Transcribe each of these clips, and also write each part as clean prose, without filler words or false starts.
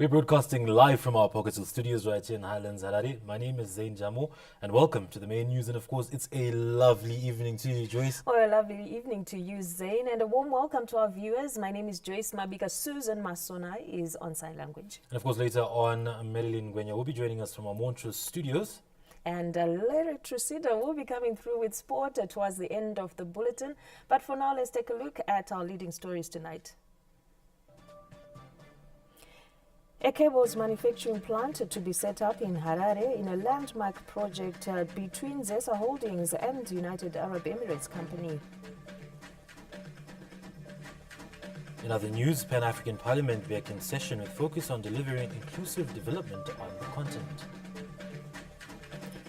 We're broadcasting live from our Pocketsil studios right here in Highlands, Harare. My name is Zain Jamo, and welcome to the main news. And of course, it's a lovely evening to you, Joyce. Oh, a lovely evening to you, Zain, and a warm welcome to our viewers. My name is Joyce Mabika. Susan Masona is on sign language. And of course, later on, Marilyn Gwenya will be joining us from our Montrose studios. And Larry Trusida will be coming through with sport towards the end of the bulletin. But for now, let's take a look at our leading stories tonight. A cables manufacturing plant to be set up in Harare in a landmark project between Zesa Holdings and United Arab Emirates Company. In other news, PanAfrican Parliament back in session with focus on delivering inclusive development on the continent.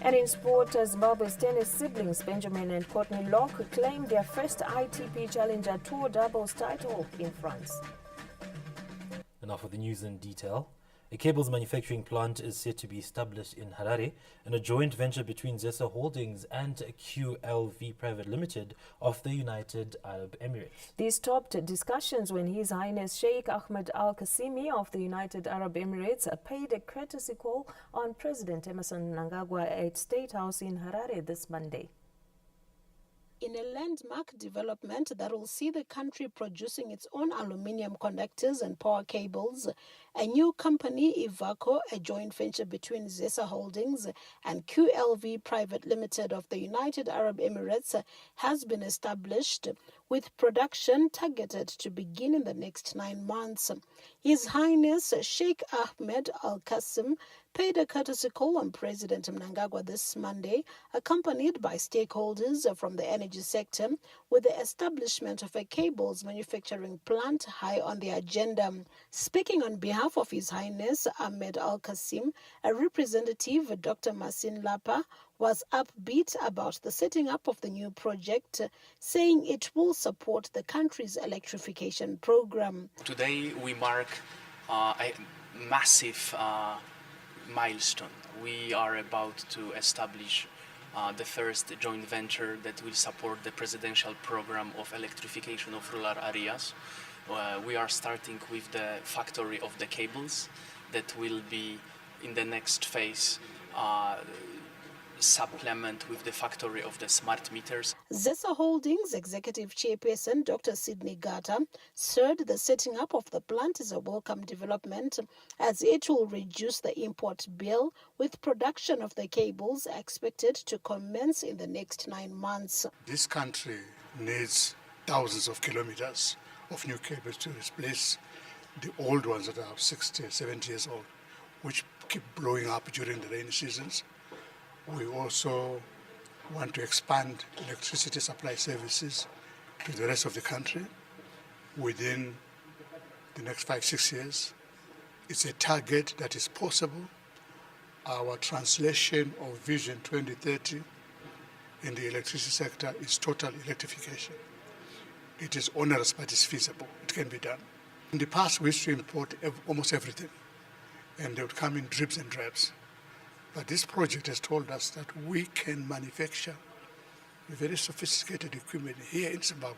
And in sport, Zimbabwe's tennis siblings Benjamin and Courtney Locke claimed their first ITP Challenger Tour doubles title in France. Enough of the news in detail. A cables manufacturing plant is set to be established in Harare in a joint venture between Zesa Holdings and QLV Private Limited of the United Arab Emirates. These topped discussions when His Highness Sheikh Ahmed Al Qasimi of the United Arab Emirates paid a courtesy call on President Emerson Nagwa at State House in Harare this Monday. In a landmark development that will see the country producing its own aluminium conductors and power cables, a new company, Ivaco, a joint venture between Zesa Holdings and QLV Private Limited of the United Arab Emirates, has been established, with production targeted to begin in the next 9 months. His Highness Sheikh Ahmed Al Qasim paid a courtesy call on President Mnangagwa this Monday, accompanied by stakeholders from the energy sector, with the establishment of a cables manufacturing plant high on the agenda. Speaking on behalf of His Highness Ahmed Al Qasim, a representative, Dr. Masin Lapa, was upbeat about the setting up of the new project, saying it will support the country's electrification program. Today we mark a massive milestone. We are about to establish the first joint venture that will support the presidential program of electrification of rural areas. We are starting with the factory of the cables that will be in the next phase supplement with the factory of the smart meters. Zesa Holdings Executive Chairperson Dr. Sydney Gata said the setting up of the plant is a welcome development as it will reduce the import bill, with production of the cables expected to commence in the next 9 months. This country needs thousands of kilometers of new cables to replace the old ones that are 60, 70 years old, which keep blowing up during the rainy seasons. We also want to expand electricity supply services to the rest of the country within the next 5-6 years. It's a target that is possible. Our translation of Vision 2030 in the electricity sector is total electrification. It is onerous, but it's feasible. It can be done. In the past, we used to import almost everything, and they would come in dribs and drabs. But this project has told us that we can manufacture very sophisticated equipment here in Zimbabwe.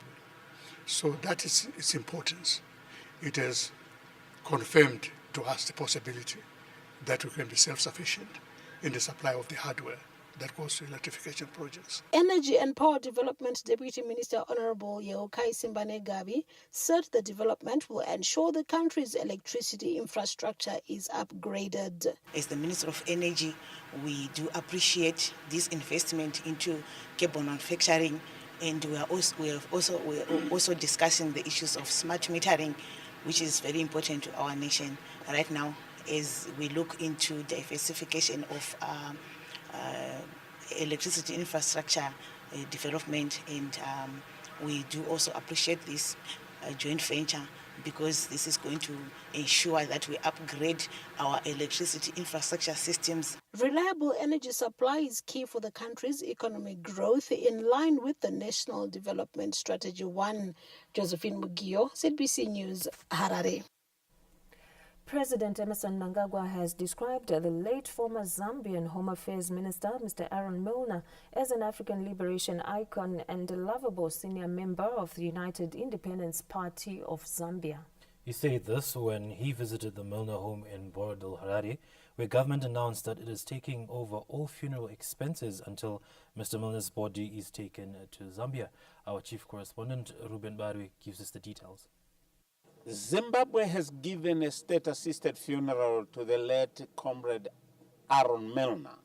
So that is its importance. It has confirmed to us the possibility that we can be self-sufficient in the supply of the hardware that goes to electrification projects. Energy and Power Development Deputy Minister Honorable Yehokai Simbane Gabi said the development will ensure the country's electricity infrastructure is upgraded. As the Minister of Energy, we do appreciate this investment into cable manufacturing, and we are also discussing the issues of smart metering, which is very important to our nation right now as we look into diversification of electricity infrastructure development, and we do also appreciate this joint venture because this is going to ensure that we upgrade our electricity infrastructure systems. Reliable energy supply is key for the country's economic growth in line with the National Development Strategy 1. Josephine Mugio, ZBC News, Harare. President Emerson Mnangagwa has described the late former Zambian Home Affairs Minister, Mr. Aaron Milner, as an African liberation icon and a lovable senior member of the United Independence Party of Zambia. He said this when he visited the Milner home in Borodale, Harare, where government announced that it is taking over all funeral expenses until Mr. Milner's body is taken to Zambia. Our chief correspondent, Ruben Barwe, gives us the details. Zimbabwe has given a state-assisted funeral to the late comrade Aaron Milner.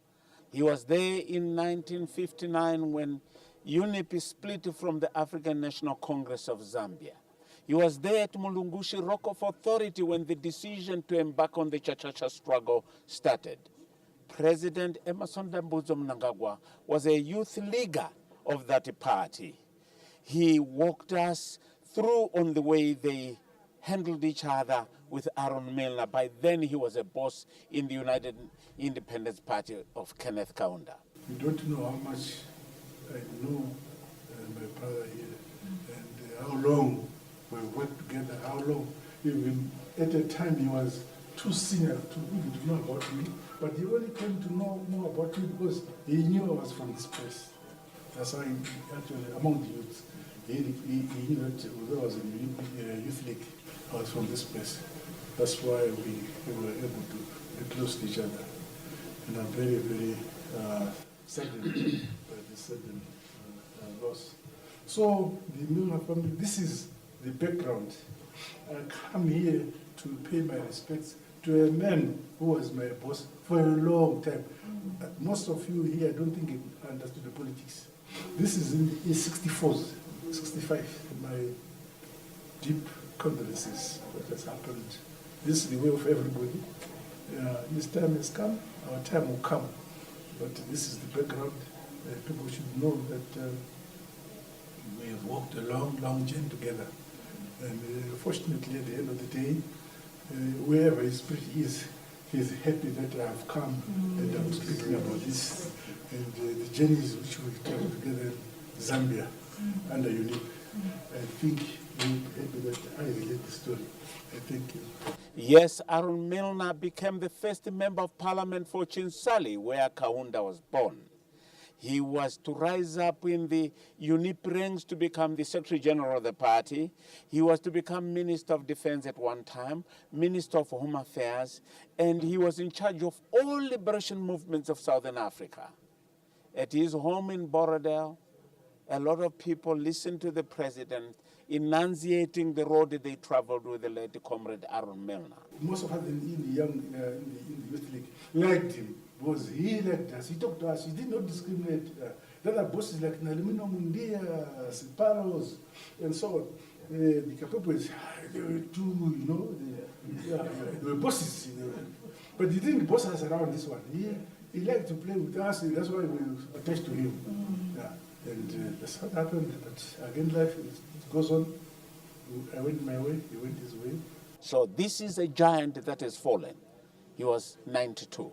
He was there in 1959 when UNIP split from the African National Congress of Zambia. He was there at Mulungushi Rock of Authority when the decision to embark on the Chachacha struggle started. President Emerson Nagwa was a youth leader of that party. He walked us through on the way they handled each other with Aaron Milner. By then he was a boss in the United Independence Party of Kenneth Kaunda. You don't know how much I know my brother here and how long we worked together, how long. Even at a time he was too senior to even to know about me, but he only came to know more about me because he knew I was from this place. That's why he actually, among the youth, he knew that although I was in the youth league, I was from this place. That's why we were able to be close to each other. And I'm very, very saddened by this sudden loss. So the Milner family, this is the background. I come here to pay my respects to a man who was my boss for a long time. Most of you here, I don't think you understood the politics. This is in 64s, 65. My deep condolences what has happened. This is the way of everybody. His time has come, our time will come. But this is the background. People should know that we have walked a long, long journey together. And fortunately, at the end of the day, wherever his spirit is, he's happy that I have come and I'm speaking about this. And the journeys which we traveled together in Zambia under UNIP, I think you'll be happy that I relate the story. I thank you. Yes, Aaron Milner became the first member of parliament for Chinsali, where Kaunda was born. He was to rise up in the UNIP ranks to become the Secretary General of the party. He was to become Minister of Defense at one time, Minister of Home Affairs, and he was in charge of all liberation movements of Southern Africa. At his home in Borodale, a lot of people listened to the president enunciating the road that they traveled with the late comrade Aaron Milner. Most of us in the youth league liked him because he liked us. He talked to us. He did not discriminate. The other bosses like Nalimino Mundia, Siparos, and so on. The Kapopos, they were too, you know, they were bosses. But he didn't boss us around this one. He liked to play with us. That's why we were attached to him. Yeah. And that's what happened. But again, life goes on. I went my way, he went his way. So this is a giant that has fallen. He was 92.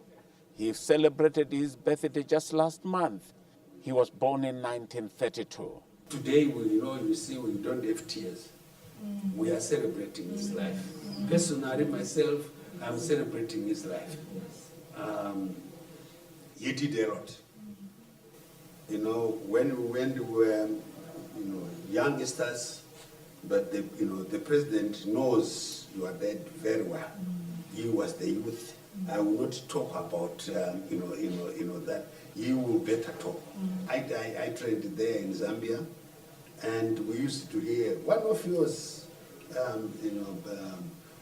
He celebrated his birthday just last month. He was born in 1932. Today, you see, we don't have tears. We are celebrating his life. Personally, myself, I'm celebrating his life. He did a lot. When we were, youngsters, but the president knows your dad very well. He was the youth. I will not talk about, that. You will better talk. I trained there in Zambia, and we used to hear one of yours,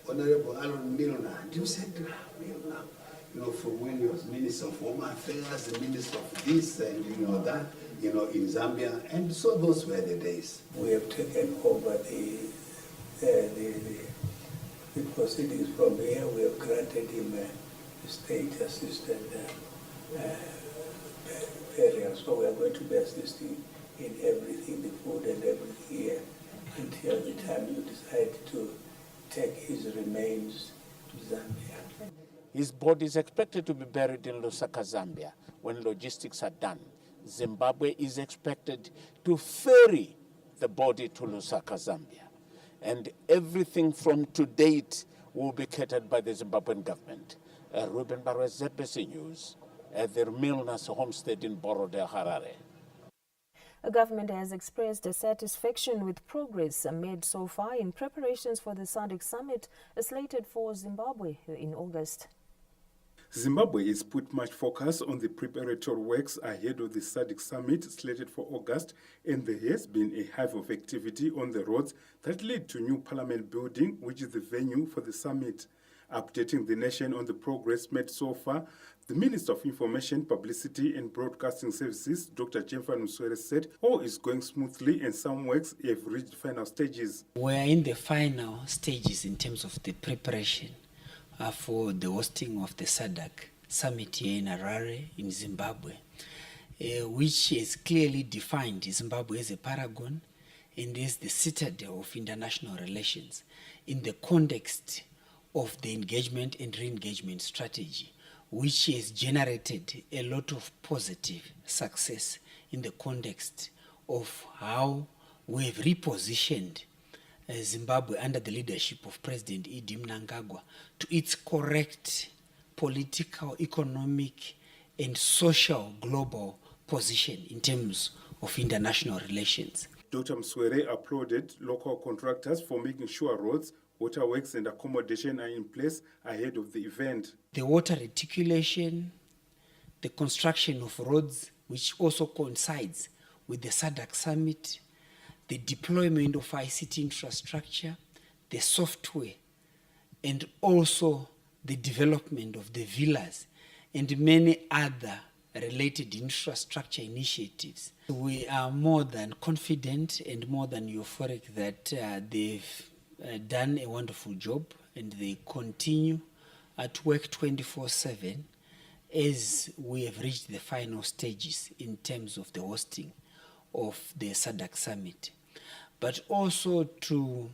Honorable Aaron Milner. And you said, Milner, from when he was Minister of Home Affairs, the Minister of this and that, in Zambia. And so those were the days. We have taken over the proceedings from here. We have granted him a state-assisted area. So we are going to be assisting in everything, the food and everything here, until the time you decide to take his remains to Zambia. His body is expected to be buried in Lusaka, Zambia, when logistics are done. Zimbabwe is expected to ferry the body to Lusaka, Zambia. And everything from to date will be catered by the Zimbabwean government. Ruben Barwe, ZBC News, at the Milner's homestead in Borodale, Harare. The government has expressed dissatisfaction with progress made so far in preparations for the Sadak summit slated for Zimbabwe in August. Zimbabwe has put much focus on the preparatory works ahead of the Sadak summit slated for August, and there has been a hive of activity on the roads that lead to new parliament building, which is the venue for the summit. Updating the nation on the progress made so far, the Minister of Information, Publicity and Broadcasting Services, Dr. Jennifer Muswere, said all is going smoothly and some works have reached final stages. We are in the final stages in terms of the preparation for the hosting of the Sadak summit here in Harare, in Zimbabwe, which is clearly defined Zimbabwe as a paragon and as the citadel of international relations in the context of the engagement and re-engagement strategy, which has generated a lot of positive success in the context of how we have repositioned Zimbabwe under the leadership of President Nagwa to its correct political, economic, and social global position in terms of international relations. Dr. Muswere applauded local contractors for making sure roads, waterworks, and accommodation are in place ahead of the event. The water reticulation, the construction of roads, which also coincides with the Sadak summit, the deployment of ICT infrastructure, the software, and also the development of the villas and many other related infrastructure initiatives. We are more than confident and more than euphoric that they've done a wonderful job, and they continue to work 24/7 as we have reached the final stages in terms of the hosting of the Sadak summit. But also to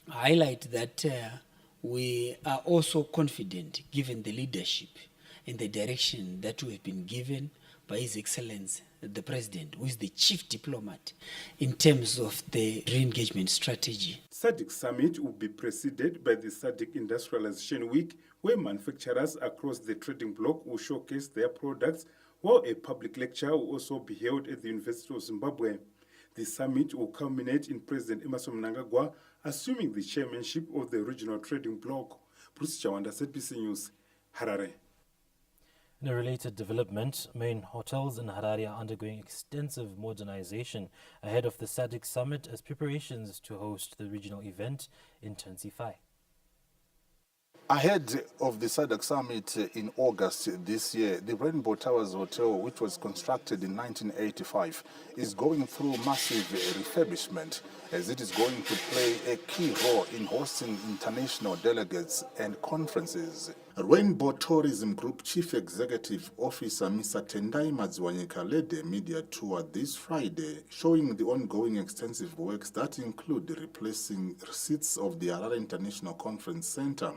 highlight that we are also confident, given the leadership and the direction that we have been given by His Excellency the President, who is the chief diplomat in terms of the re-engagement strategy. Sadak Summit will be preceded by the Sadak Industrialization Week, where manufacturers across the trading bloc will showcase their products, while a public lecture will also be held at the University of Zimbabwe. The summit will culminate in President Emerson Nagwa assuming the chairmanship of the regional trading bloc. Bruce Chawanda, ZBC News, Harare. In a related development, main hotels in Harare are undergoing extensive modernization ahead of the Sadak summit as preparations to host the regional event intensify. Ahead of the Sadak summit in August this year, the Rainbow Towers Hotel, which was constructed in 1985, is going through massive refurbishment as it is going to play a key role in hosting international delegates and conferences. Rainbow Tourism Group Chief Executive Officer Mr. Tendai Madziwanyika led a media tour this Friday, showing the ongoing extensive works that include replacing seats of the Harare International Conference Center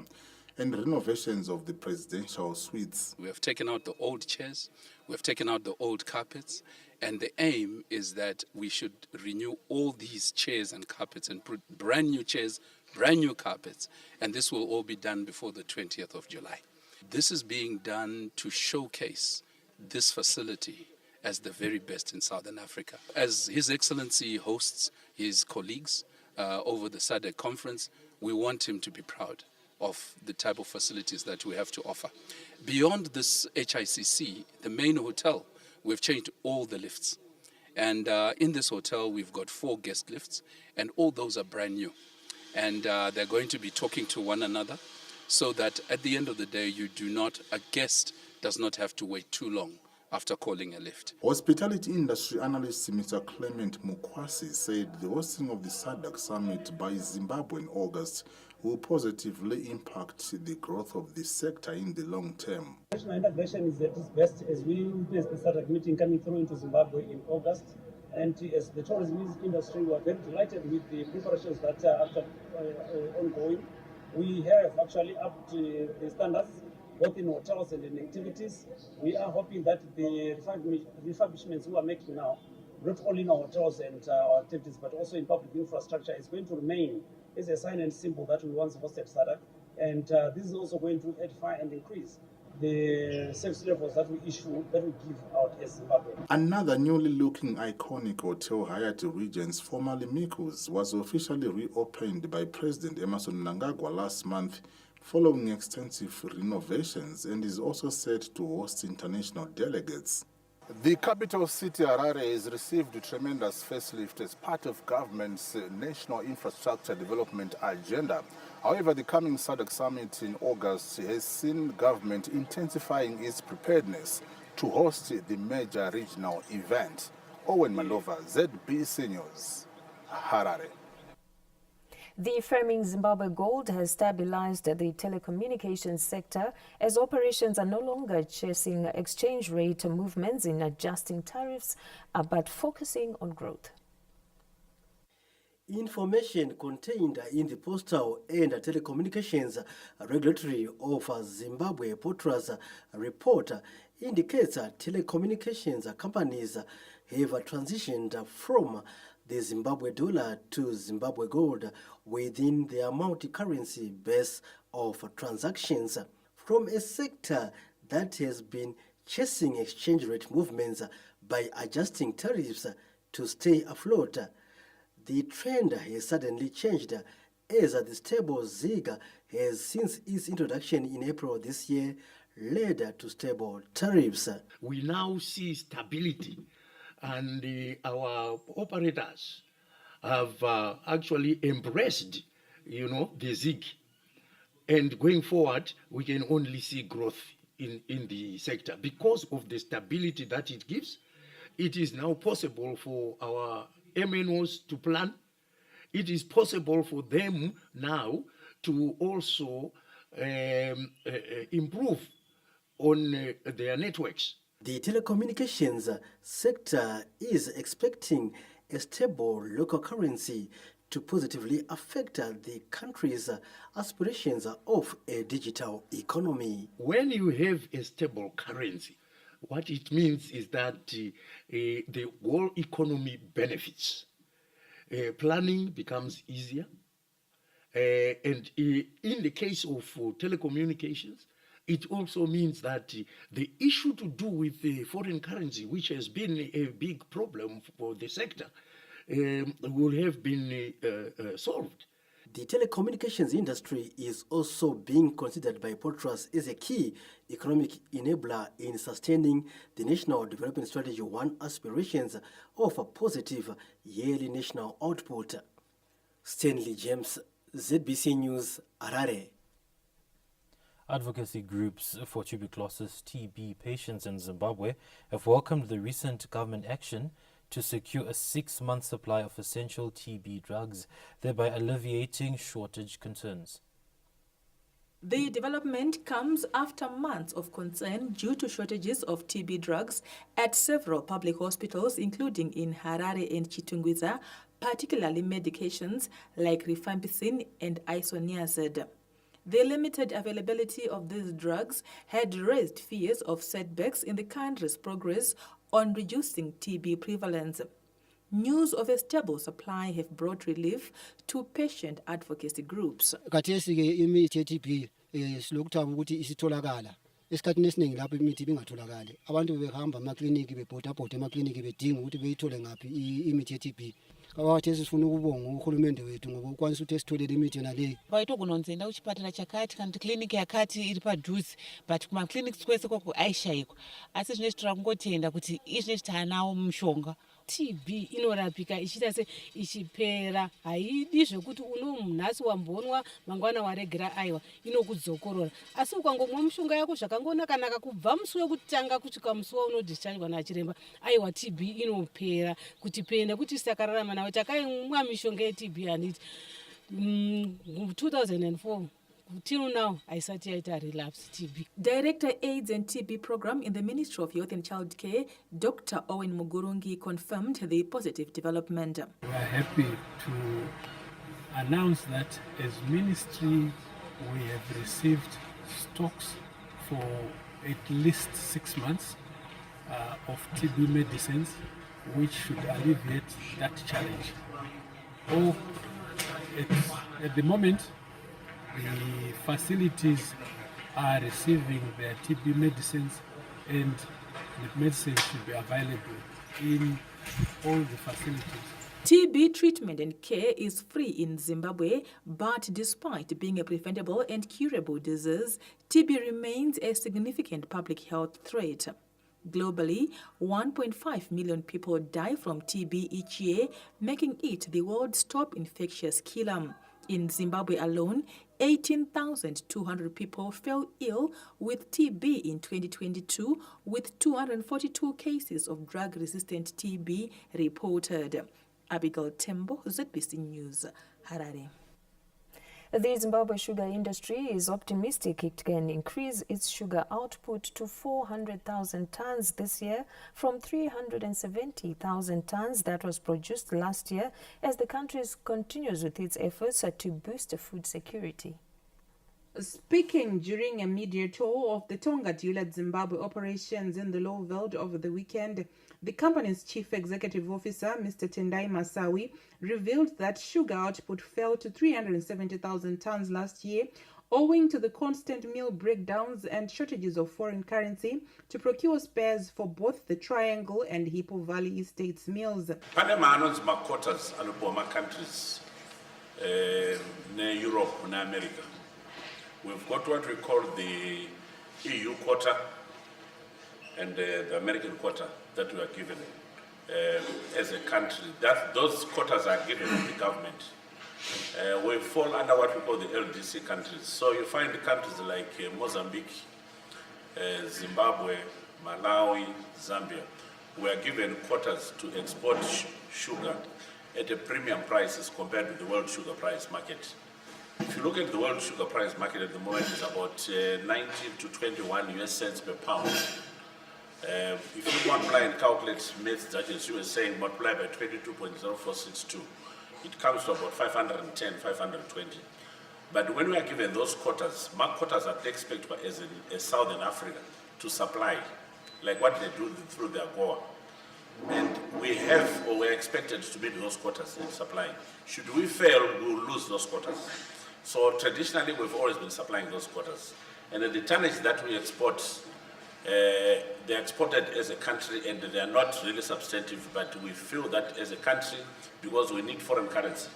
and renovations of the presidential suites. We have taken out the old chairs, we have taken out the old carpets, and the aim is that we should renew all these chairs and carpets and put brand new chairs, brand new carpets, and this will all be done before the 20th of July. This is being done to showcase this facility as the very best in Southern Africa. As His Excellency hosts his colleagues over the SADC conference, we want him to be proud of the type of facilities that we have to offer. Beyond this HICC, the main hotel, we've changed all the lifts. And in this hotel, we've got 4 guest lifts, and all those are brand new. And they're going to be talking to one another so that at the end of the day, a guest does not have to wait too long after calling a lift. Hospitality industry analyst Mr. Clement Mukwasi said the hosting of the Sadak summit by Zimbabwe in August will positively impact the growth of the sector in the long term. National integration is at its best as we witness the Sadak meeting coming through into Zimbabwe in August. And as the tourism industry, we are very delighted with the preparations that are ongoing. We have actually upped the standards, both in hotels and in activities. We are hoping that the refurbishments we are making now, not only in our hotels and our activities, but also in public infrastructure, is going to remain as a sign and symbol that we once hosted Sadak. And this is also going to edify and increase the service levels that we issue, that we give out as Zimbabwe. Another newly looking iconic hotel, Hyatt Regents, formerly Miku's, was officially reopened by President Emerson Mnangagwa last month following extensive renovations, and is also set to host international delegates. The capital city, Harare, has received a tremendous facelift as part of government's national infrastructure development agenda. However, the coming Sadak summit in August has seen government intensifying its preparedness to host the major regional event. Owen Mandova, ZBC News, Harare. The firming Zimbabwe Gold has stabilized the telecommunications sector as operations are no longer chasing exchange rate movements in adjusting tariffs, but focusing on growth. Information contained in the Postal and Telecommunications Regulatory of Zimbabwe Potra's report indicates telecommunications companies have transitioned from the Zimbabwe dollar to Zimbabwe gold within their multi-currency base of transactions, from a sector that has been chasing exchange rate movements by adjusting tariffs to stay afloat. The trend has suddenly changed as the stable ZiG has, since its introduction in April this year, led to stable tariffs. We now see stability, and our operators have actually embraced, the ZiG. And going forward, we can only see growth in the sector because of the stability that it gives. It is now possible for our MNOs to plan. It is possible for them now to also improve on their networks. The telecommunications sector is expecting a stable local currency to positively affect the country's aspirations of a digital economy. When you have a stable currency, what it means is that the whole economy benefits. Planning becomes easier. And in the case of telecommunications, it also means that the issue to do with the foreign currency, which has been a big problem for the sector, will have been solved. The telecommunications industry is also being considered by Potras as a key economic enabler in sustaining the National Development Strategy 1 aspirations of a positive yearly national output. Stanley James, ZBC News, Harare. Advocacy groups for tuberculosis TB patients in Zimbabwe have welcomed the recent government action to secure a 6-month supply of essential TB drugs, thereby alleviating shortage concerns. The development comes after months of concern due to shortages of TB drugs at several public hospitals, including in Harare and Chitungwiza, particularly medications like rifampicin and isoniazid. The limited availability of these drugs had raised fears of setbacks in the country's progress on reducing TB prevalence. News of a stable supply have brought relief to patient advocacy groups. Esikhathini esiningi lapho imithi ibingatholakali abantu behamba amakliniki bebhodabhoda emakliniki bedinga ukuthi beyithole ngaphi imithi ye-TB. Kawathi sifuna ukubonga uhulumende wethu ngoba ukwanisa ukuthi esitholele imithi yona leyi. Vaitogononzenda kuchipatara chakati kana kuti kliniki yakati iri padhuze but kumakliniki kwese kwako aishayikwa. Asi zvine zvitira kungotenda kuti izvine tanawo mushonga. TB inorapika ichita se ichipera, haidi zvekuti nhasi wambonwa mangwana waregera aiwa inokudzokorora. Asi ukangomwa mushonga yako zvakangonaka kubva musi wekutanga kusvika musi waunodischargewa nachiremba, aiwa TB inopera. Kuti penda kuti sakararama nawe takaimwa mishonga yeTB handiti 2004 till now aisati yaita relapse TB. Director AIDS and TB program in the Ministry of Youth and Child Care, Dr. Owen Mugurungi, confirmed the positive development. We are happy to announce that as ministry we have received stocks for at least 6 months of TB medicines, which should alleviate that challenge. At the moment, the facilities are receiving their TB medicines, and the medicines should be available in all the facilities. TB treatment and care is free in Zimbabwe, but despite being a preventable and curable disease, TB remains a significant public health threat. Globally, 1.5 million people die from TB each year, making it the world's top infectious killer. In Zimbabwe alone, 18,200 people fell ill with TB in 2022, with 242 cases of drug-resistant TB reported. Abigail Tembo, ZBC News, Harare. The Zimbabwe sugar industry is optimistic it can increase its sugar output to 400,000 tons this year from 370,000 tons that was produced last year, as the country continues with its efforts to boost food security. Speaking during a media tour of the Tonga Dewlet Zimbabwe operations in the Low Veld over the weekend, the company's chief executive officer, Mr. Tendai Masawi, revealed that sugar output fell to 370,000 tons last year, owing to the constant mill breakdowns and shortages of foreign currency to procure spares for both the Triangle and Hippo Valley Estates mills. Panama quotas aluboma countries, Europe and America. We've got what we call the EU quota and the American quota that we are given as a country. Those quotas are given to the government. We fall under what we call the LDC countries. So you find countries like Mozambique, Zimbabwe, Malawi, Zambia. We are given quotas to export sugar at a premium prices compared with the world sugar price market. If you look at the world sugar price market at the moment, it's about 19 to 21 US cents per pound. If you multiply and calculate maths, that is, you were saying multiply by 22.0462, it comes to about 510, 520. But when we are given those quotas, mark quotas are expected as Southern Africa to supply, like what they do through their Goa. And we have, or we're expected to meet those quotas in supply. Should we fail, we'll lose those quotas. So traditionally, we've always been supplying those quotas. And the tonnage that we export, they're exported as a country and they are not really substantive, but we feel that as a country, because we need foreign currency,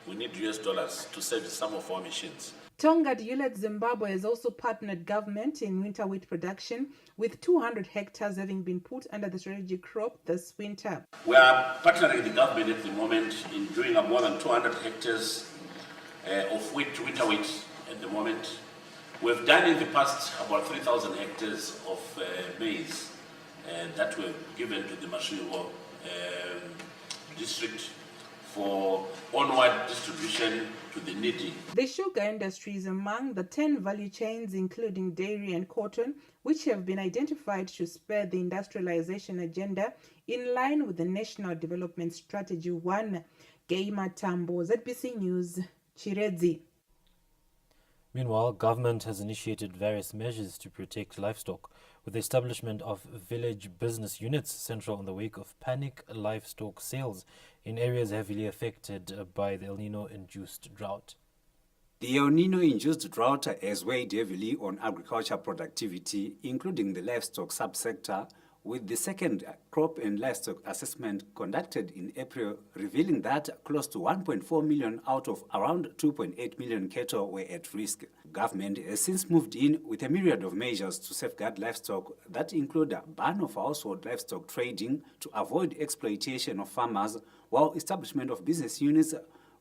we need US dollars to service some of our machines. Tonga Dewlet Zimbabwe has also partnered government in winter wheat production, with 200 hectares having been put under the strategic crop this winter. We are partnering the government at the moment in doing more than 200 hectares of winter wheat at the moment. We've done in the past about 3,000 hectares of maize that were given to the Masvingo district for onward distribution to the needy. The sugar industry is among the 10 value chains, including dairy and cotton, which have been identified to spur the industrialization agenda in line with the National Development Strategy 1. Geima Tambo, ZBC News, Chiredzi. Meanwhile, government has initiated various measures to protect livestock, with the establishment of village business units central in the wake of panic livestock sales in areas heavily affected by the El Nino-induced drought. The El Nino-induced drought has weighed heavily on agriculture productivity, including the livestock subsector, with the second crop and livestock assessment conducted in April revealing that close to 1.4 million out of around 2.8 million cattle were at risk. Government has since moved in with a myriad of measures to safeguard livestock that include a ban of household livestock trading to avoid exploitation of farmers, while establishment of business units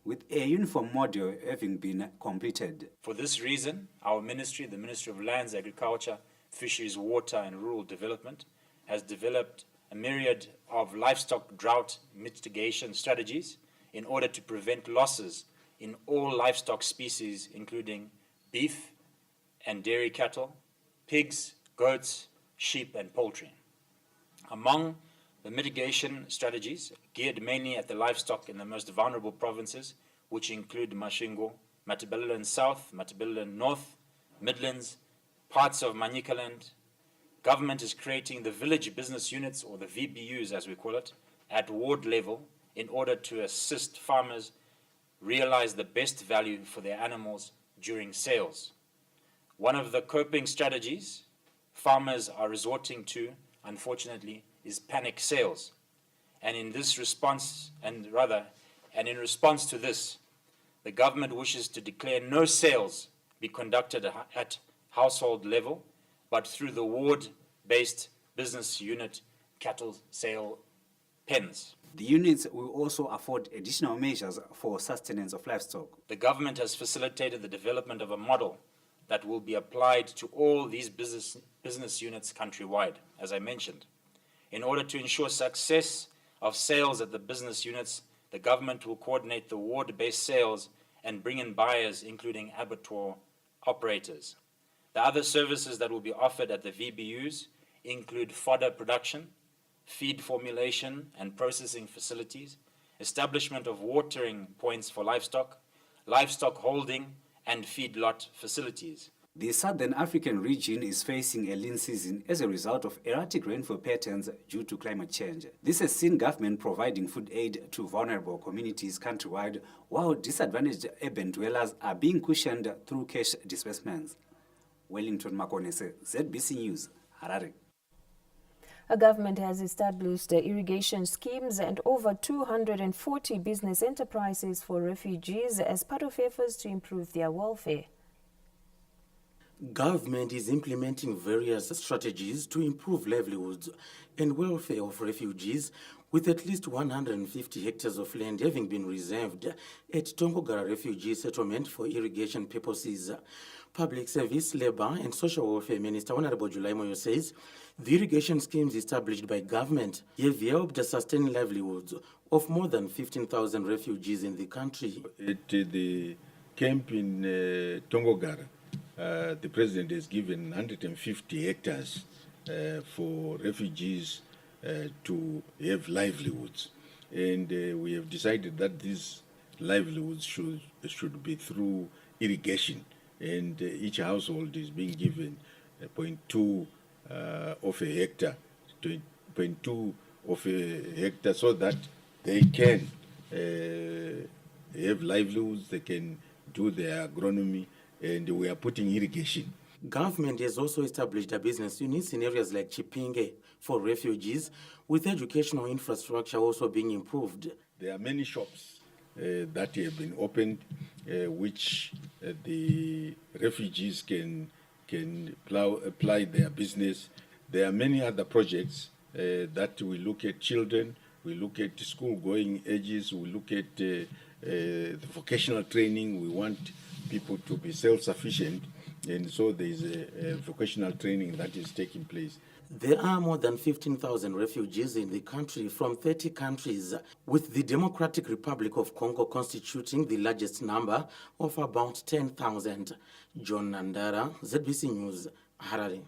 with a uniform model having been completed. For this reason, our ministry, the Ministry of Lands, Agriculture, Fisheries, Water and Rural Development, has developed a myriad of livestock drought mitigation strategies in order to prevent losses in all livestock species, including beef and dairy cattle, pigs, goats, sheep, and poultry. Among the mitigation strategies geared mainly at the livestock in the most vulnerable provinces, which include Masvingo, Matabeleland South, Matabeleland North, Midlands, parts of Manicaland, government is creating the village business units, or the VBUs as we call it, at ward level in order to assist farmers realize the best value for their animals during sales. One of the coping strategies farmers are resorting to, unfortunately, is panic sales. And in response to this, the government wishes to declare no sales be conducted at household level, but through the ward-based business unit cattle sale pens. The units will also afford additional measures for sustenance of livestock. The government has facilitated the development of a model that will be applied to all these business units countrywide, as I mentioned. In order to ensure success of sales at the business units, the government will coordinate the ward-based sales and bring in buyers, including abattoir operators. The other services that will be offered at the VBUs include fodder production, feed formulation and processing facilities, establishment of watering points for livestock, livestock holding, and feedlot facilities. The Southern African region is facing a lean season as a result of erratic rainfall patterns due to climate change. This has seen government providing food aid to vulnerable communities countrywide, while disadvantaged urban dwellers are being cushioned through cash disbursements. Wellington Makonese, ZBC News, Harare. A government has established irrigation schemes and over 240 business enterprises for refugees as part of efforts to improve their welfare. Government is implementing various strategies to improve livelihoods and welfare of refugees, with at least 150 hectares of land having been reserved at Tongogara Refugee Settlement for irrigation purposes. Public Service, Labour and Social Welfare Minister Honorable July Moyo says the irrigation schemes established by government have helped sustain livelihoods of more than 15,000 refugees in the country. At the camp in Tongogara, the president has given 150 hectares for refugees to have livelihoods. And we have decided that these livelihoods should be through irrigation. And each household is being given 0.2 of a hectare, 0.2 of a hectare, so that they can have livelihoods, they can do their agronomy, and we are putting irrigation. Government has also established a business units in areas like Chipinge for refugees, with educational infrastructure also being improved. There are many shops that have been opened, which the refugees can apply their business. There are many other projects that we look at children, we look at school-going ages, we look at the vocational training. We want people to be self-sufficient, and so there is a vocational training that is taking place. There are more than 15,000 refugees in the country from 30 countries, with the Democratic Republic of Congo constituting the largest number of about 10,000. John Nandara, ZBC News, Harare.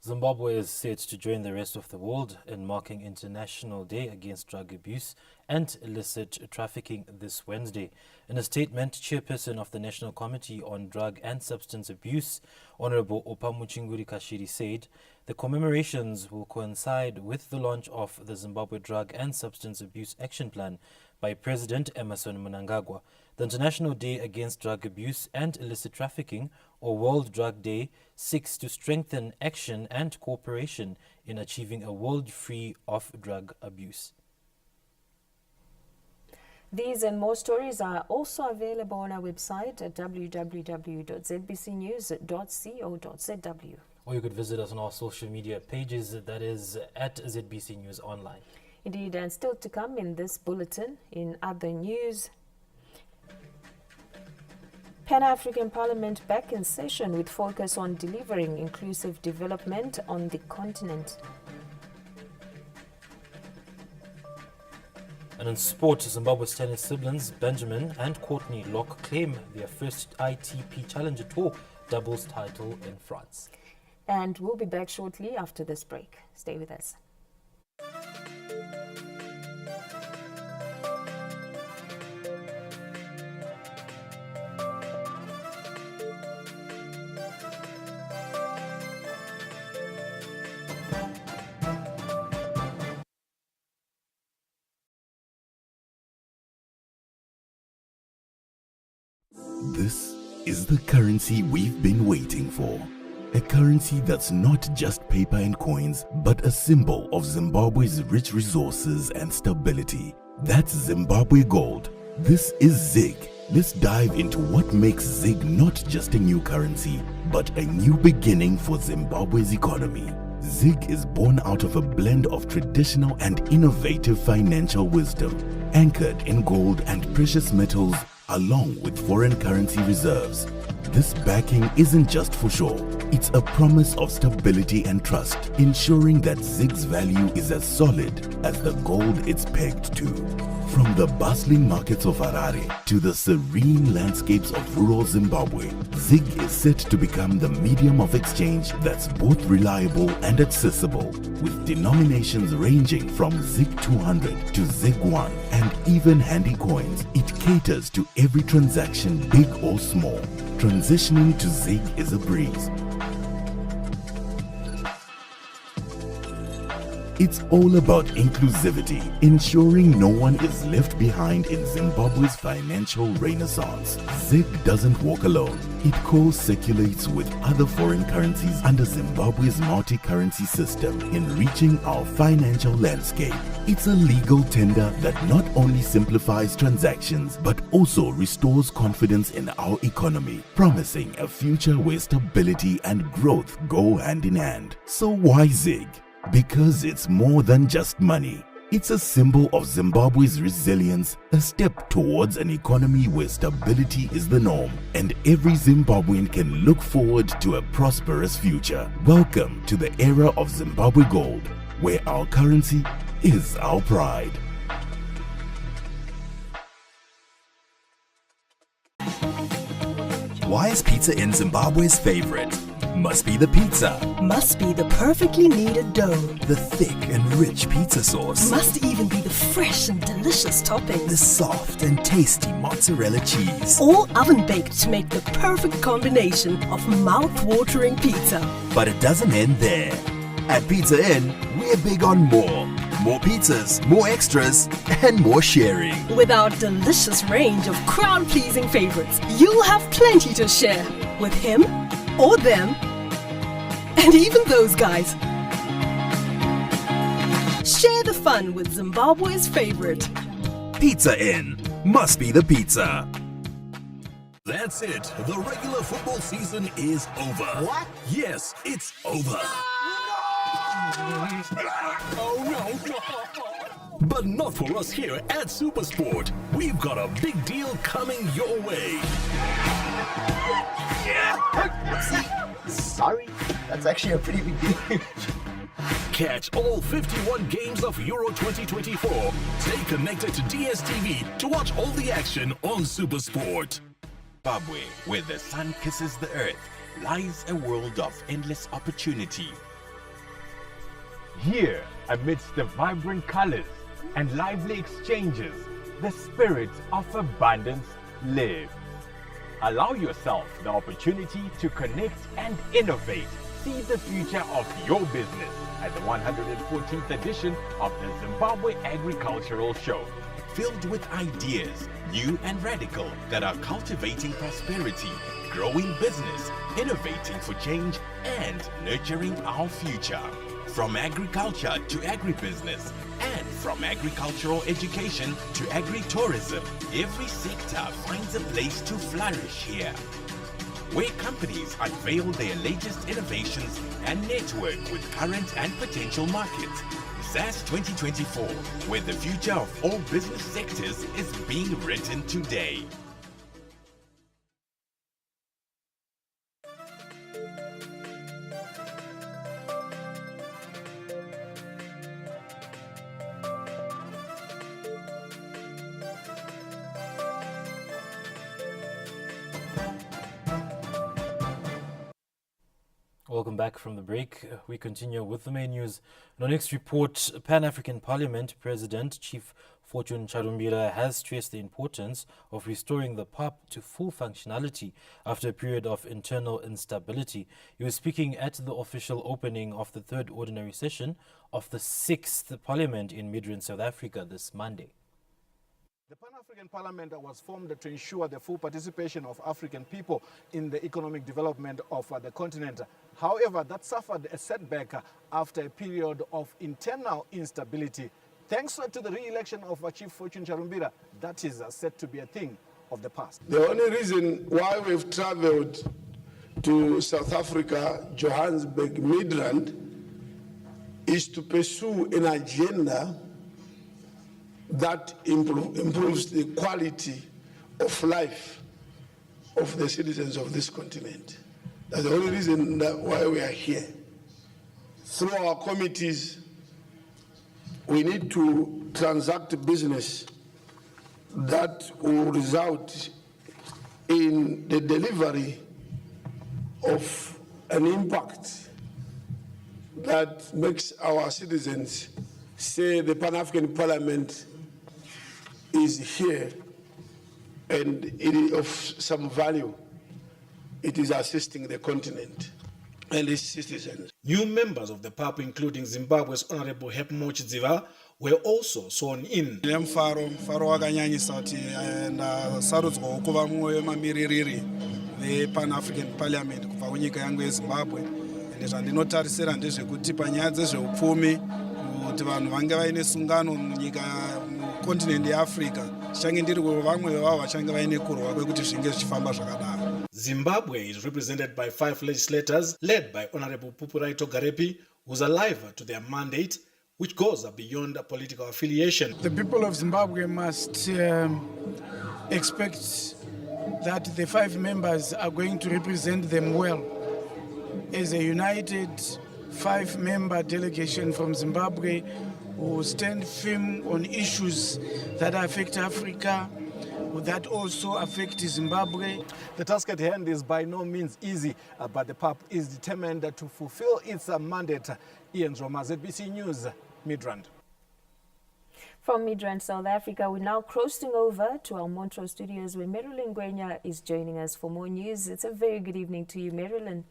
Zimbabwe is set to join the rest of the world in marking International Day Against Drug Abuse and Illicit Trafficking this Wednesday. In a statement, Chairperson of the National Committee on Drug and Substance Abuse, Honorable Opamuchinguri Kashiri, said the commemorations will coincide with the launch of the Zimbabwe Drug and Substance Abuse Action Plan by President Emerson Mnangagwa. The International Day Against Drug Abuse and Illicit Trafficking, or World Drug Day, seeks to strengthen action and cooperation in achieving a world free of drug abuse. These and more stories are also available on our website at www.zbcnews.co.zw. Or you could visit us on our social media pages, that is at ZBC News Online. Indeed, and still to come in this bulletin, in other news, PanAfrican Parliament back in session with focus on delivering inclusive development on the continent. And in sport, Zimbabwe's tennis siblings Benjamin and Courtney Locke claim their first ITP Challenger Tour doubles title in France. And we'll be back shortly after this break. Stay with us. This is the currency we've been waiting for. A currency that's not just paper and coins, but a symbol of Zimbabwe's rich resources and stability. That's Zimbabwe Gold. This is ZIG. Let's dive into what makes ZIG not just a new currency, but a new beginning for Zimbabwe's economy. ZIG is born out of a blend of traditional and innovative financial wisdom, anchored in gold and precious metals, along with foreign currency reserves. This backing isn't just for show, it's a promise of stability and trust, ensuring that ZIG's value is as solid as the gold it's pegged to. From the bustling markets of Harare to the serene landscapes of rural Zimbabwe, ZIG is set to become the medium of exchange that's both reliable and accessible, with denominations ranging from ZIG 200 to ZIG 1 and even handy coins. It caters to every transaction, big or small. Transitioning to ZIG is a breeze. It's all about inclusivity, ensuring no one is left behind in Zimbabwe's financial renaissance. ZIG doesn't walk alone. It co-circulates with other foreign currencies under Zimbabwe's multi-currency system, enriching our financial landscape. It's a legal tender that not only simplifies transactions, but also restores confidence in our economy, promising a future where stability and growth go hand in hand. So why ZIG? Because it's more than just money. It's a symbol of Zimbabwe's resilience, a step towards an economy where stability is the norm, and every Zimbabwean can look forward to a prosperous future. Welcome to the era of Zimbabwe Gold, where our currency is our pride. Why is Pizza Inn Zimbabwe's favorite? Must be the pizza. Must be the perfectly kneaded dough. The thick and rich pizza sauce. Must even be the fresh and delicious toppings. The soft and tasty mozzarella cheese. All oven baked to make the perfect combination of mouth-watering pizza. But it doesn't end there. At Pizza Inn, we're big on more. More pizzas, more extras, and more sharing. With our delicious range of crowd-pleasing favorites, you'll have plenty to share with him or them, and even those guys. Share the fun with Zimbabwe's favorite. Pizza Inn. Must be the pizza. That's it. The regular football season is over. What? Yes, it's over. Oh no. But not for us here at Supersport. We've got a big deal coming your way. Sorry, that's actually a pretty big deal. Catch all 51 games of Euro 2024. Stay connected to DSTV to watch all the action on Supersport. Zimbabwe, where the sun kisses the earth, lies a world of endless opportunity. Here, amidst the vibrant colors and lively exchanges, the spirit of abundance lives. Allow yourself the opportunity to connect and innovate. See the future of your business at the 114th edition of the Zimbabwe Agricultural Show. Filled with ideas, new and radical, that are cultivating prosperity, growing business, innovating for change, and nurturing our future. From agriculture to agribusiness, and from agricultural education to agri-tourism, every sector finds a place to flourish here, where companies unveil their latest innovations and network with current and potential markets. ZAS 2024, where the future of all business sectors is being written today. Welcome back from the break. We continue with the main news. In our next report, PanAfrican Parliament President Chief Fortune Charumbira has stressed the importance of restoring the PAP to full functionality after a period of internal instability. He was speaking at the official opening of the third ordinary session of the 6th Parliament in Midrand, South Africa this Monday. The Pan-African Parliament was formed to ensure the full participation of African people in the economic development of the continent. However, that suffered a setback after a period of internal instability. Thanks to the re-election of Chief Fortune Charumbira, that is set to be a thing of the past. The only reason why we've traveled to South Africa, Johannesburg, Midrand, is to pursue an agenda that improves the quality of life of the citizens of this continent. That's the only reason why we are here. Through our committees, we need to transact business that will result in the delivery of an impact that makes our citizens say the Pan-African Parliament is here and it is of some value. It is assisting the continent and its citizens. New members of the PAP, including Zimbabwe's Honorable Hepmo Chidziva, were also sworn in. Mfaro wakanyanyisa kuti sarudzwa kuva mumwe wemamiririri vePan-African Parliament kubva kunyika yangu yeZimbabwe. Ende zvandinotarisira ndezvekuti panyaya dzezveupfumi kuti vanhu vange vaine sungano munyika continent yeAfrica, zvichange ndiri vamwe vevavo vachange vaine kurwa kwekuti zvinge zvichifamba zvakadaro. Zimbabwe is represented by 5 legislators led by Honorable Pupuraito Garepi, who's alive to their mandate, which goes beyond political affiliation. The people of Zimbabwe must expect that the 5 members are going to represent them well. As a united 5-member delegation from Zimbabwe who stand firm on issues that affect Africa, that also affect Zimbabwe. The task at hand is by no means easy, but the PAP is determined to fulfill its mandate. Ian Roma, ZBC News, Midrand. From Midrand, South Africa, we're now crossing over to our Montrose studios where Marilyn Gwenya is joining us for more news. It's a very good evening to you, Marilyn.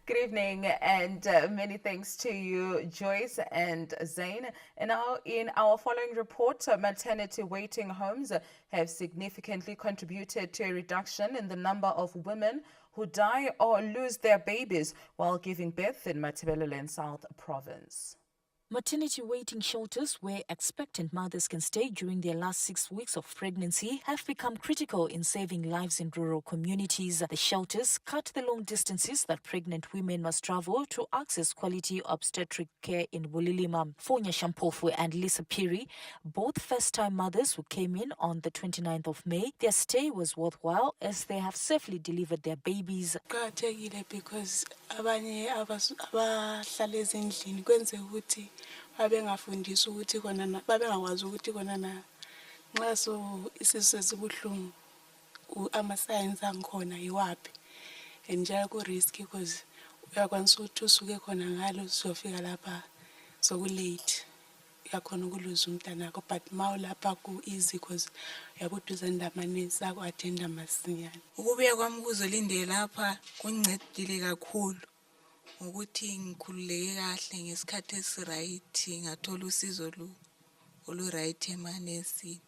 Good evening and many thanks to you, Joyce and Zane. And now in our following report, maternity waiting homes have significantly contributed to a reduction in the number of women who die or lose their babies while giving birth in Matabeleland South Province. Maternity waiting shelters where expectant mothers can stay during their last 6 weeks of pregnancy have become critical in saving lives in rural communities. The shelters cut the long distances that pregnant women must travel to access quality obstetric care in Bulilima. Fonya Shampofu and Lisa Piri, both first-time mothers who came in on the 29th of May, their stay was worthwhile as they have safely delivered their babies. Because abanye abahlala ezindlini kwenze ukuthi babengafundiswa ukuthi kona babengakwazi ukuthi kona na nxa so isisu esibuhlungu ama-signs angikhona yiwaphi and njalo ku-risk because uyakwanisa ukuthi usuke khona ngalo uzofika lapha sokulate uyakhona ukuluza umntanakho but ma ulapha ku-easy because uyabuduza ndamanesi aku-attenda masinyane. Ukubuya kwami ukuzolindela lapha kungincedile kakhulu ukuthi ngikhululeke kahle ngesikhathi esiright ngathola usizo oluright emanesini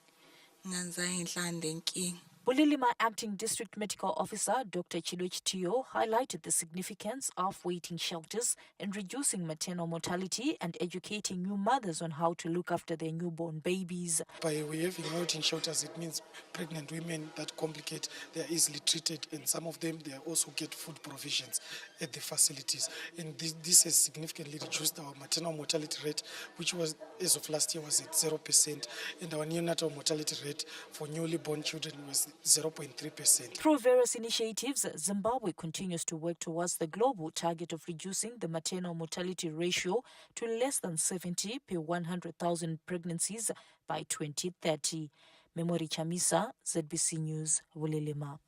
nganzange ngihlande inkinga. Bulilima Acting District Medical Officer Dr. Chiloch Tio highlighted the significance of waiting shelters in reducing maternal mortality and educating new mothers on how to look after their newborn babies. By having waiting shelters, it means pregnant women that complicate, they are easily treated, and some of them, they also get food provisions at the facilities. And this has significantly reduced our maternal mortality rate, which was, as of last year, was at 0%, and our neonatal mortality rate for newly born children was 0.3%. Through various initiatives, Zimbabwe continues to work towards the global target of reducing the maternal mortality ratio to less than 70 per 100,000 pregnancies by 2030. Memory Chamisa, ZBC News, Bulilima.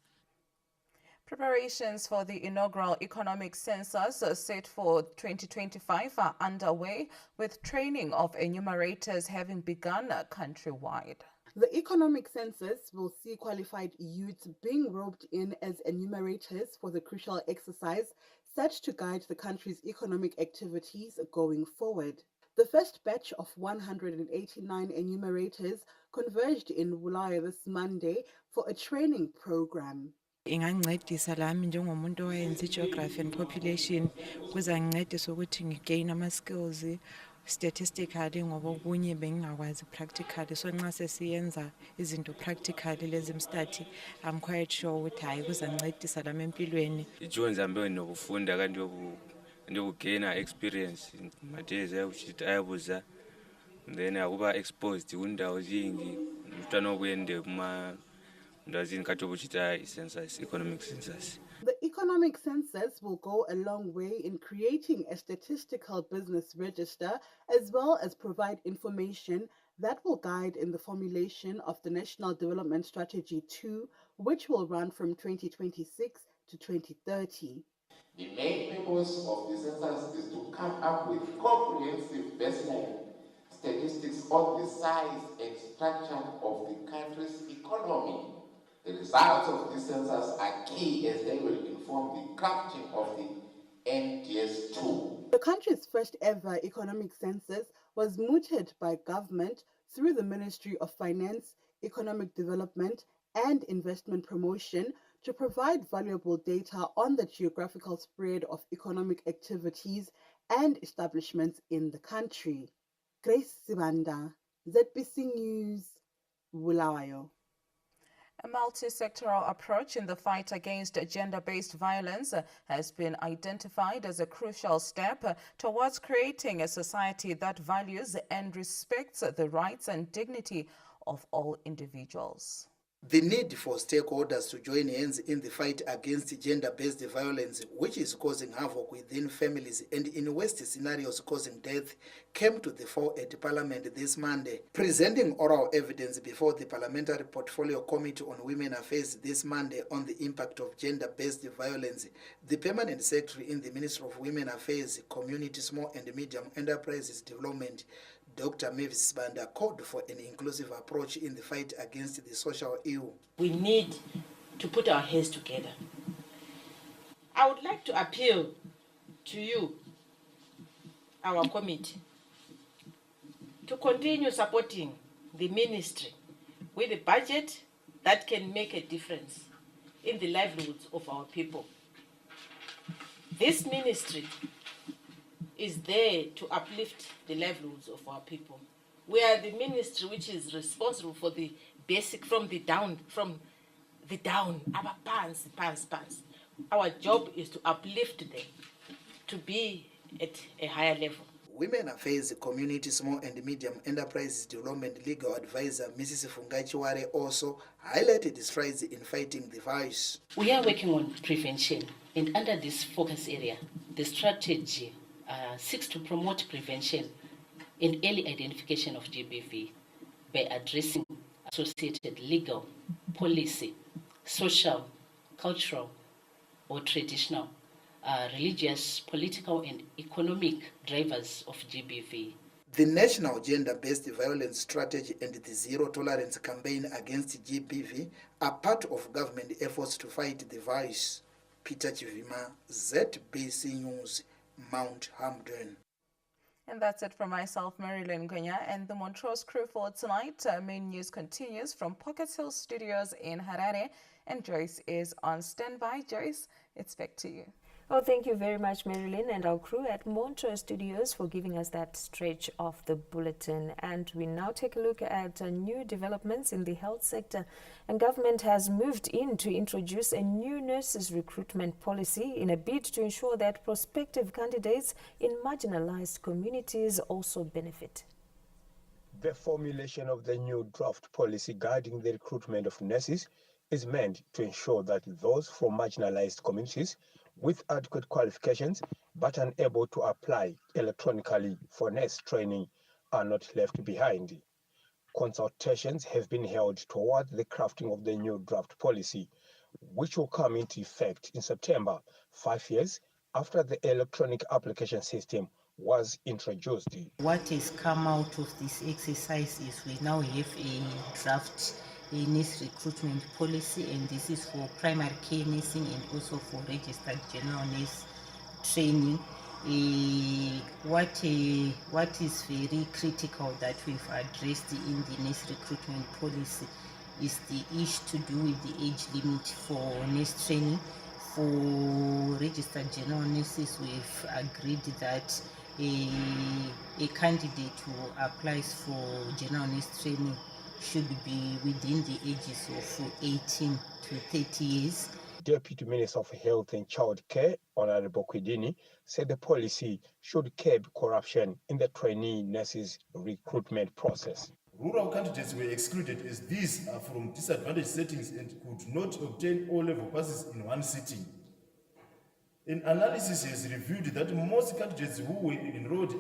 Preparations for the inaugural economic census set for 2025 are underway, with training of enumerators having begun countrywide. The economic census will see qualified youths being roped in as enumerators for the crucial exercise set to guide the country's economic activities going forward. The first batch of 189 enumerators converged in Bulawayo this Monday for a training program. Ingancedisa lami njengomuntu owayenza geography and population kuzangincedisa ukuthi ngigain ama-skills statistically ngoba okunye bengingakwazi practically so nxa sesiyenza izinto practically lezi mstati I'm quite sure ukuthi hayi kuzangincedisa lami empilweni. Ijonza mbe nokufunda kanti yokugaina experience madezi ayabuza then akuba exposed kundawo zingi mntwana okuyende kuma ndazini kathi obuchita census economic census. The economic census will go a long way in creating a statistical business register as well as provide information that will guide in the formulation of the National Development Strategy 2, which will run from 2026 to 2030. The main purpose of the census is to come up with comprehensive baseline statistics on the size and structure of the country's economy. The results of this census are key as they will inform the crafting of the NDS2. The country's first ever economic census was mooted by government through the Ministry of Finance, Economic Development and Investment Promotion to provide valuable data on the geographical spread of economic activities and establishments in the country. Grace Sibanda, ZBC News, Bulawayo. A multi-sectoral approach in the fight against gender-based violence has been identified as a crucial step towards creating a society that values and respects the rights and dignity of all individuals. The need for stakeholders to join hands in the fight against gender-based violence, which is causing havoc within families and in worst scenarios causing death, came to the fore at Parliament this Monday. Presenting oral evidence before the Parliamentary Portfolio Committee on Women Affairs this Monday on the impact of gender-based violence, the Permanent Secretary in the Ministry of Women Affairs, Community, Small and Medium Enterprises Development, Dr. Mavis Banda, called for an inclusive approach in the fight against the social ill. We need to put our heads together. I would like to appeal to you, our committee, to continue supporting the ministry with a budget that can make a difference in the livelihoods of our people. This ministry is there to uplift the livelihoods of our people. We are the ministry which is responsible for the basic from the down, our pants. Our job is to uplift them to be at a higher level. Women Affairs, Community, Small and Medium Enterprises Development Legal Advisor Mrs. Fungachiware also highlighted strides in fighting the vice. We are working on prevention, and under this focus area, the strategy seeks to promote prevention and early identification of GBV by addressing associated legal, policy, social, cultural, or traditional, religious, political, and economic drivers of GBV. The National Gender-Based Violence Strategy and the Zero Tolerance Campaign against GBV are part of government efforts to fight the vice. Peter Chivima, ZBC News, Mount Hamden. And that's it from myself, Marilyn Gonya, and the Montrose crew for tonight. Main news continues from Pocket Hill Studios in Harare, and Joyce is on standby. Joyce, it's back to you. Oh, thank you very much, Marilyn, and our crew at Montrose Studios for giving us that stretch of the bulletin. And we now take a look at new developments in the health sector. And government has moved in to introduce a new nurses recruitment policy in a bid to ensure that prospective candidates in marginalized communities also benefit. The formulation of the new draft policy guiding the recruitment of nurses is meant to ensure that those from marginalized communities with adequate qualifications but unable to apply electronically for nurse training are not left behind. Consultations have been held toward the crafting of the new draft policy, which will come into effect in September, 5 years after the electronic application system was introduced. What has come out of this exercise is we now have a draft nurse recruitment policy, and this is for primary care nursing and also for registered general nurse training. What is very critical that we've addressed in the nurse recruitment policy is the issue to do with the age limit for nurse training. For registered general nurses, we've agreed that a candidate who applies for general nurse training should be within the ages of 18 to 30 years. Deputy Minister of Health and Child Care, Honorable Kwidini, said the policy should curb corruption in the trainee nurses recruitment process. Rural candidates were excluded as these are from disadvantaged settings and could not obtain O-level passes in one sitting. An analysis has revealed that most candidates who were enrolled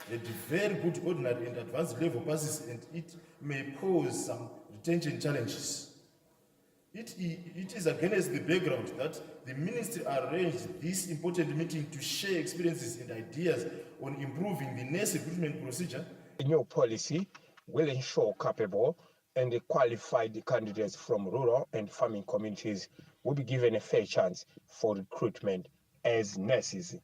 had very good ordinary and advanced level passes, and it may pose some retention challenges. It is against the background that the ministry arranged this important meeting to share experiences and ideas on improving the nurse recruitment procedure. The new policy will ensure capable and qualified candidates from rural and farming communities will be given a fair chance for recruitment as nurses.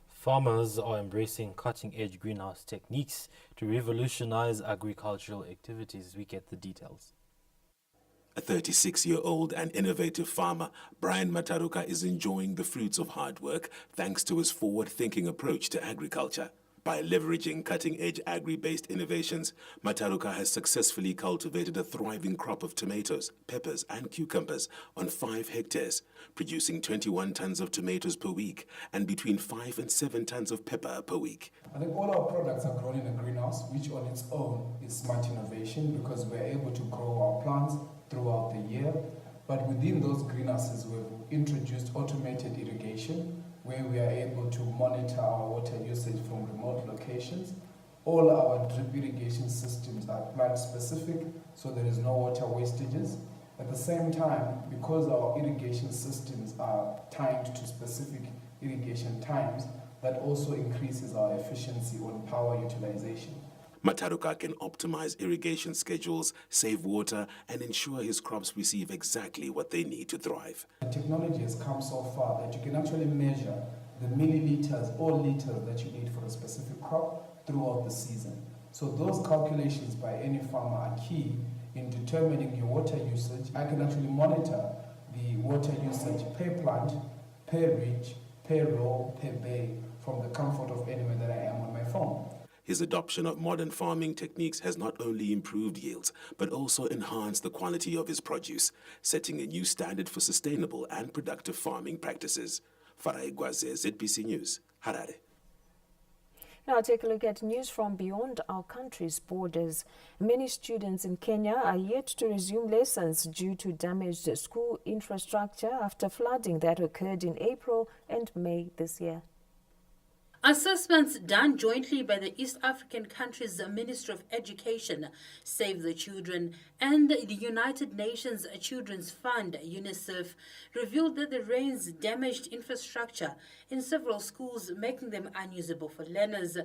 Farmers are embracing cutting-edge greenhouse techniques to revolutionize agricultural activities. We get the details. A 36-year-old and innovative farmer, Brian Mataruka, is enjoying the fruits of hard work thanks to his forward-thinking approach to agriculture. By leveraging cutting-edge agri-based innovations, Mataruka has successfully cultivated a thriving crop of tomatoes, peppers and cucumbers on 5 hectares, producing 21 tons of tomatoes per week and between 5 and 7 tons of pepper per week. I think all our products are grown in a greenhouse, which on its own is smart innovation because we're able to grow our plants throughout the year. But within those greenhouses, we've introduced automated irrigation, where we are able to monitor our water usage from remote locations. All our drip irrigation systems are plant specific, so there is no water wastages. At the same time, because our irrigation systems are timed to specific irrigation times, that also increases our efficiency on power utilization. Mataruka can optimize irrigation schedules, save water, and ensure his crops receive exactly what they need to thrive. The technology has come so far that you can actually measure the milliliters or liters that you need for a specific crop throughout the season. So those calculations by any farmer are key in determining your water usage. I can actually monitor the water usage per plant, per ridge, per row, per bay from the comfort of anywhere that I am on my phone. His adoption of modern farming techniques has not only improved yields, but also enhanced the quality of his produce, setting a new standard for sustainable and productive farming practices. Farai Gwaze, ZBC News, Harare. Now take a look at news from beyond our country's borders. Many students in Kenya are yet to resume lessons due to damaged school infrastructure after flooding that occurred in April and May this year. Assessments done jointly by the East African country's Ministry of Education, Save the Children, and the United Nations Children's Fund, UNICEF, revealed that the rains damaged infrastructure in several schools, making them unusable for learners.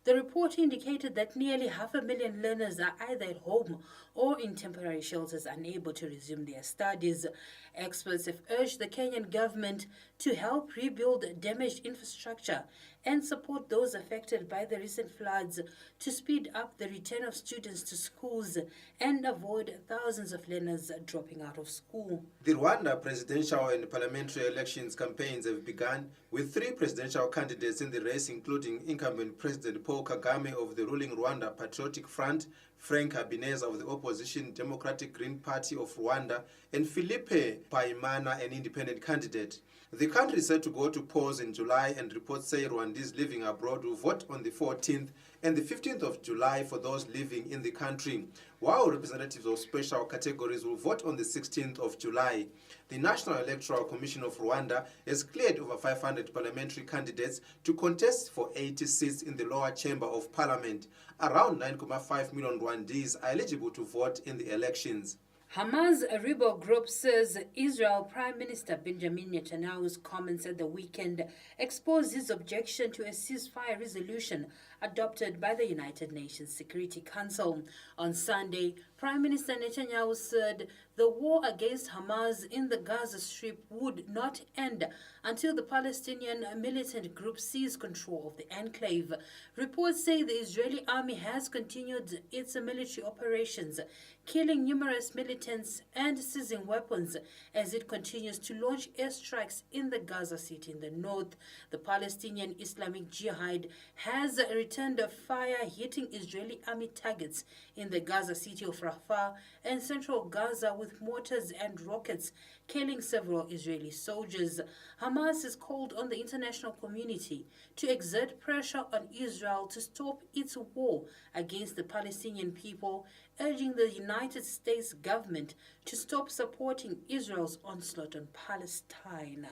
The report indicated that nearly 500,000 learners are either at home or in temporary shelters, unable to resume their studies. Experts have urged the Kenyan government to help rebuild damaged infrastructure and support those affected by the recent floods to speed up the return of students to schools and avoid thousands of learners dropping out of school. The Rwanda presidential and parliamentary elections campaigns have begun, with 3 presidential candidates in the race, including incumbent President Paul Kagame of the ruling Rwanda Patriotic Front, Frank Habineza of the opposition Democratic Green Party of Rwanda, and Philippe Paimana, an independent candidate. The country is set to go to polls in July, and reports say Rwandese living abroad will vote on the 14th and the 15th of July for those living in the country, while representatives of special categories will vote on the 16th of July. The National Electoral Commission of Rwanda has cleared over 500 parliamentary candidates to contest for 80 seats in the lower chamber of parliament. Around 9.5 million Rwandese are eligible to vote in the elections. Hamas rebel group says Israel Prime Minister Benjamin Netanyahu's comments at the weekend exposed his objection to a ceasefire resolution adopted by the United Nations Security Council. On Sunday, Prime Minister Netanyahu said the war against Hamas in the Gaza Strip would not end until the Palestinian militant group seized control of the enclave. Reports say the Israeli army has continued its military operations, killing numerous militants and seizing weapons as it continues to launch airstrikes in the Gaza City in the north. The Palestinian Islamic Jihad has returned fire, hitting Israeli army targets in the Gaza city of Rafah and central Gaza with mortars and rockets, killing several Israeli soldiers. Hamas has called on the international community to exert pressure on Israel to stop its war against the Palestinian people, urging the United States government to stop supporting Israel's onslaught on Palestine.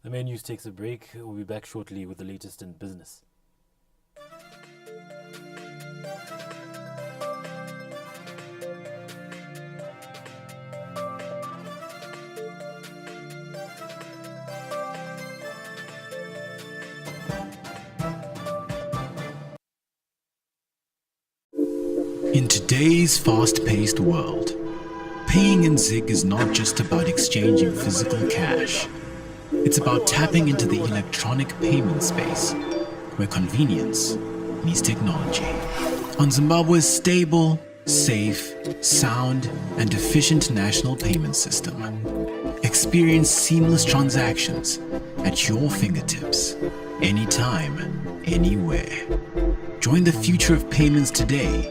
The main news takes a break. We'll be back shortly with the latest in business. In today's fast-paced world, paying in Zig is not just about exchanging physical cash. It's about tapping into the electronic payment space, where convenience meets technology. On Zimbabwe's stable, safe, sound, and efficient national payment system, experience seamless transactions at your fingertips, anytime, anywhere. Join the future of payments today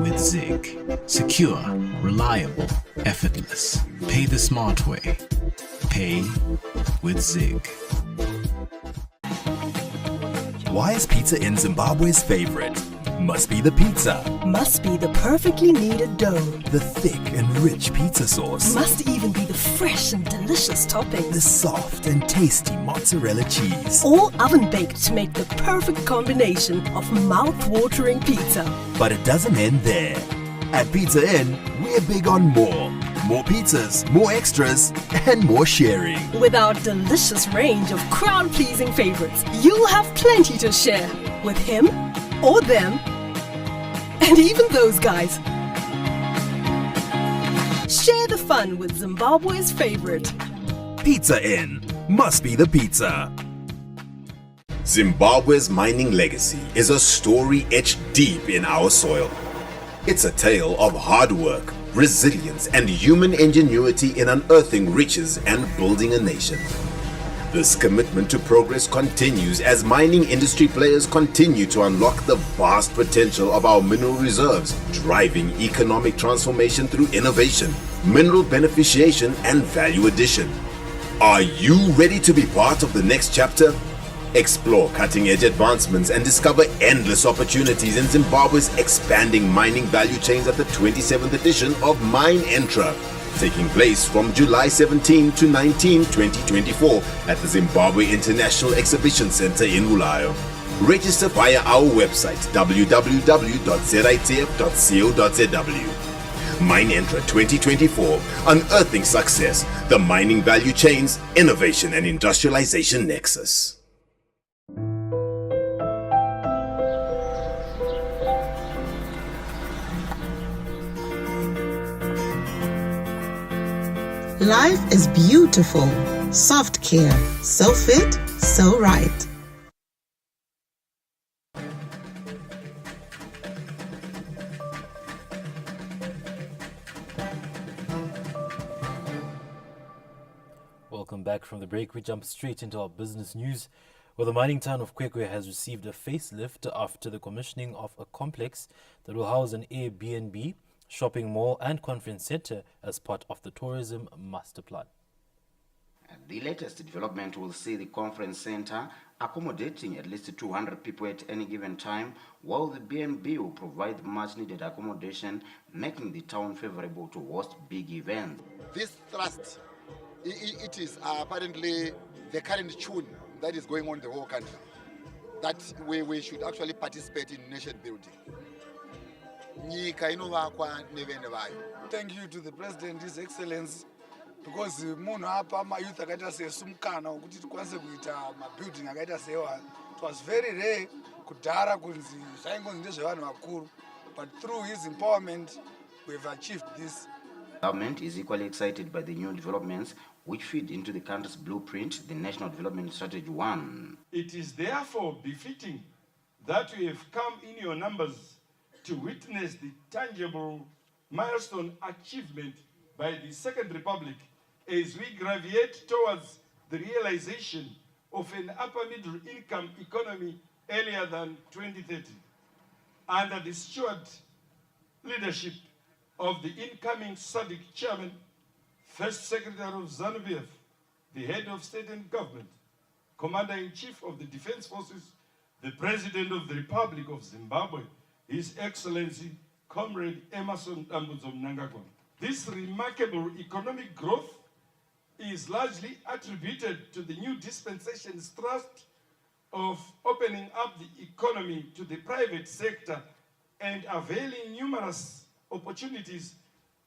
with Zig. Secure, reliable, effortless. Pay the smart way. Pay with Zig. Why is pizza in Zimbabwe's favorite? Must be the pizza. Must be the perfectly kneaded dough. The thick and rich pizza sauce. Must even be the fresh and delicious toppings. The soft and tasty mozzarella cheese. All oven baked to make the perfect combination of mouth-watering pizza. But it doesn't end there. At Pizza Inn, we're big on more. More pizzas, more extras, and more sharing. With our delicious range of crowd-pleasing favorites, you'll have plenty to share with him or them, and even those guys. Share the fun with Zimbabwe's favorite. Pizza Inn. Must be the pizza. Zimbabwe's mining legacy is a story etched deep in our soil. It's a tale of hard work, resilience, and human ingenuity in unearthing riches and building a nation. This commitment to progress continues as mining industry players continue to unlock the vast potential of our mineral reserves, driving economic transformation through innovation, mineral beneficiation, and value addition. Are you ready to be part of the next chapter? Explore cutting-edge advancements and discover endless opportunities in Zimbabwe's expanding mining value chains at the 27th edition of Mine Entra, taking place from July 17 to 19, 2024 at the Zimbabwe International Exhibition Center in Bulawayo. Register via our website www.zitf.co.zw. Mine Entra 2024, Unearthing Success, the Mining Value Chains, Innovation and Industrialization Nexus. Life is beautiful. Soft care. So fit, so right. Welcome back from the break. We jump straight into our business news, where the mining town of Kwekwe has received a facelift after the commissioning of a complex that will house an Airbnb, shopping mall and conference center as part of the tourism master plan. The latest development will see the conference center accommodating at least 200 people at any given time, while the BNB will provide much needed accommodation, making the town favorable to host big events. This thrust, it is apparently the current tune that is going on in the whole country, that we should actually participate in nation building. Thank you to the President, His Excellency, because munhu apa ma youth akaita sesumkana ukuthi tikwanise kuita ma building akaita sewa It was very rare, kudhara kunzi zvaingonzi ndezvevanhu vakuru, but through his empowerment, we have achieved this. Government is equally excited by the new developments which feed into the country's blueprint, the National Development Strategy 1. It is therefore befitting that we have come in your numbers to witness the tangible milestone achievement by the Second Republic as we gravitate towards the realization of an upper middle income economy earlier than 2030. Under the steward leadership of the incoming Sadak chairman, First Secretary of ZANU-PF, the head of state and government, Commander-in-Chief of the Defense Forces, the President of the Republic of Zimbabwe, His Excellency Comrade Emerson Nagwa. This remarkable economic growth is largely attributed to the new dispensation's thrust of opening up the economy to the private sector and availing numerous opportunities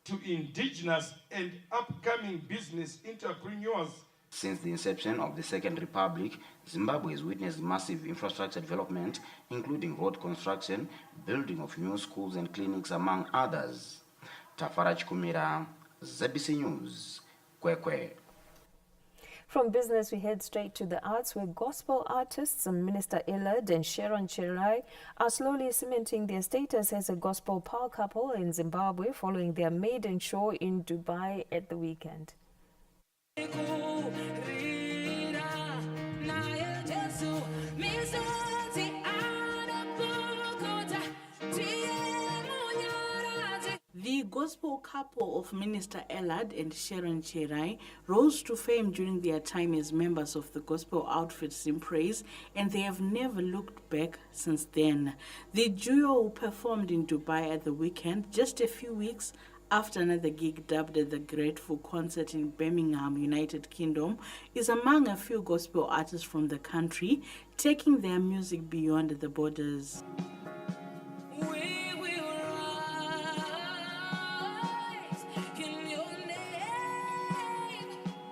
to indigenous and upcoming business entrepreneurs. Since the inception of the Second Republic, Zimbabwe has witnessed massive infrastructure development, including road construction, building of new schools and clinics, among others. Tafara Chikumira, ZBC News, Kwekwe. From business, we head straight to the arts, where gospel artists Minister Elad and Sharon Cherai are slowly cementing their status as a gospel power couple in Zimbabwe following their maiden show in Dubai at the weekend. The gospel couple of Minister Elad and Sharon Cherai rose to fame during their time as members of the gospel outfit Zim Praise, and they have never looked back since then. The duo performed in Dubai at the weekend, just a few weeks after another gig dubbed the Grateful Concert in Birmingham, United Kingdom, is among a few gospel artists from the country taking their music beyond the borders.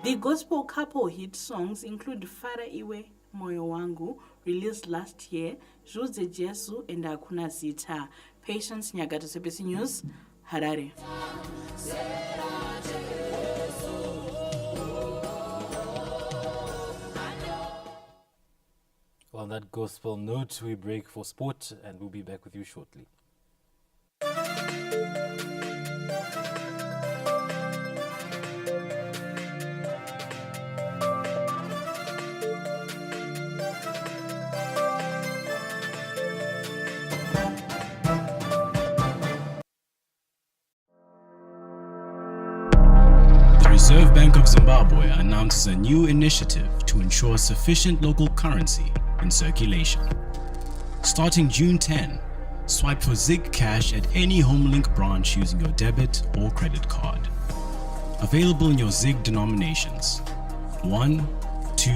The gospel couple hit songs include Fara Iwe, Moyo Wangu, released last year, Juze Jesu and Hakuna Zita. Patience Nyagato, ZBC News, Harare. On that gospel note, we break for sport and we'll be back with you shortly. The Reserve Bank of Zimbabwe announces a new initiative to ensure sufficient local currency in circulation. Starting June 10, swipe for Zig Cash at any HomeLink branch using your debit or credit card. Available in your Zig denominations 1, 2,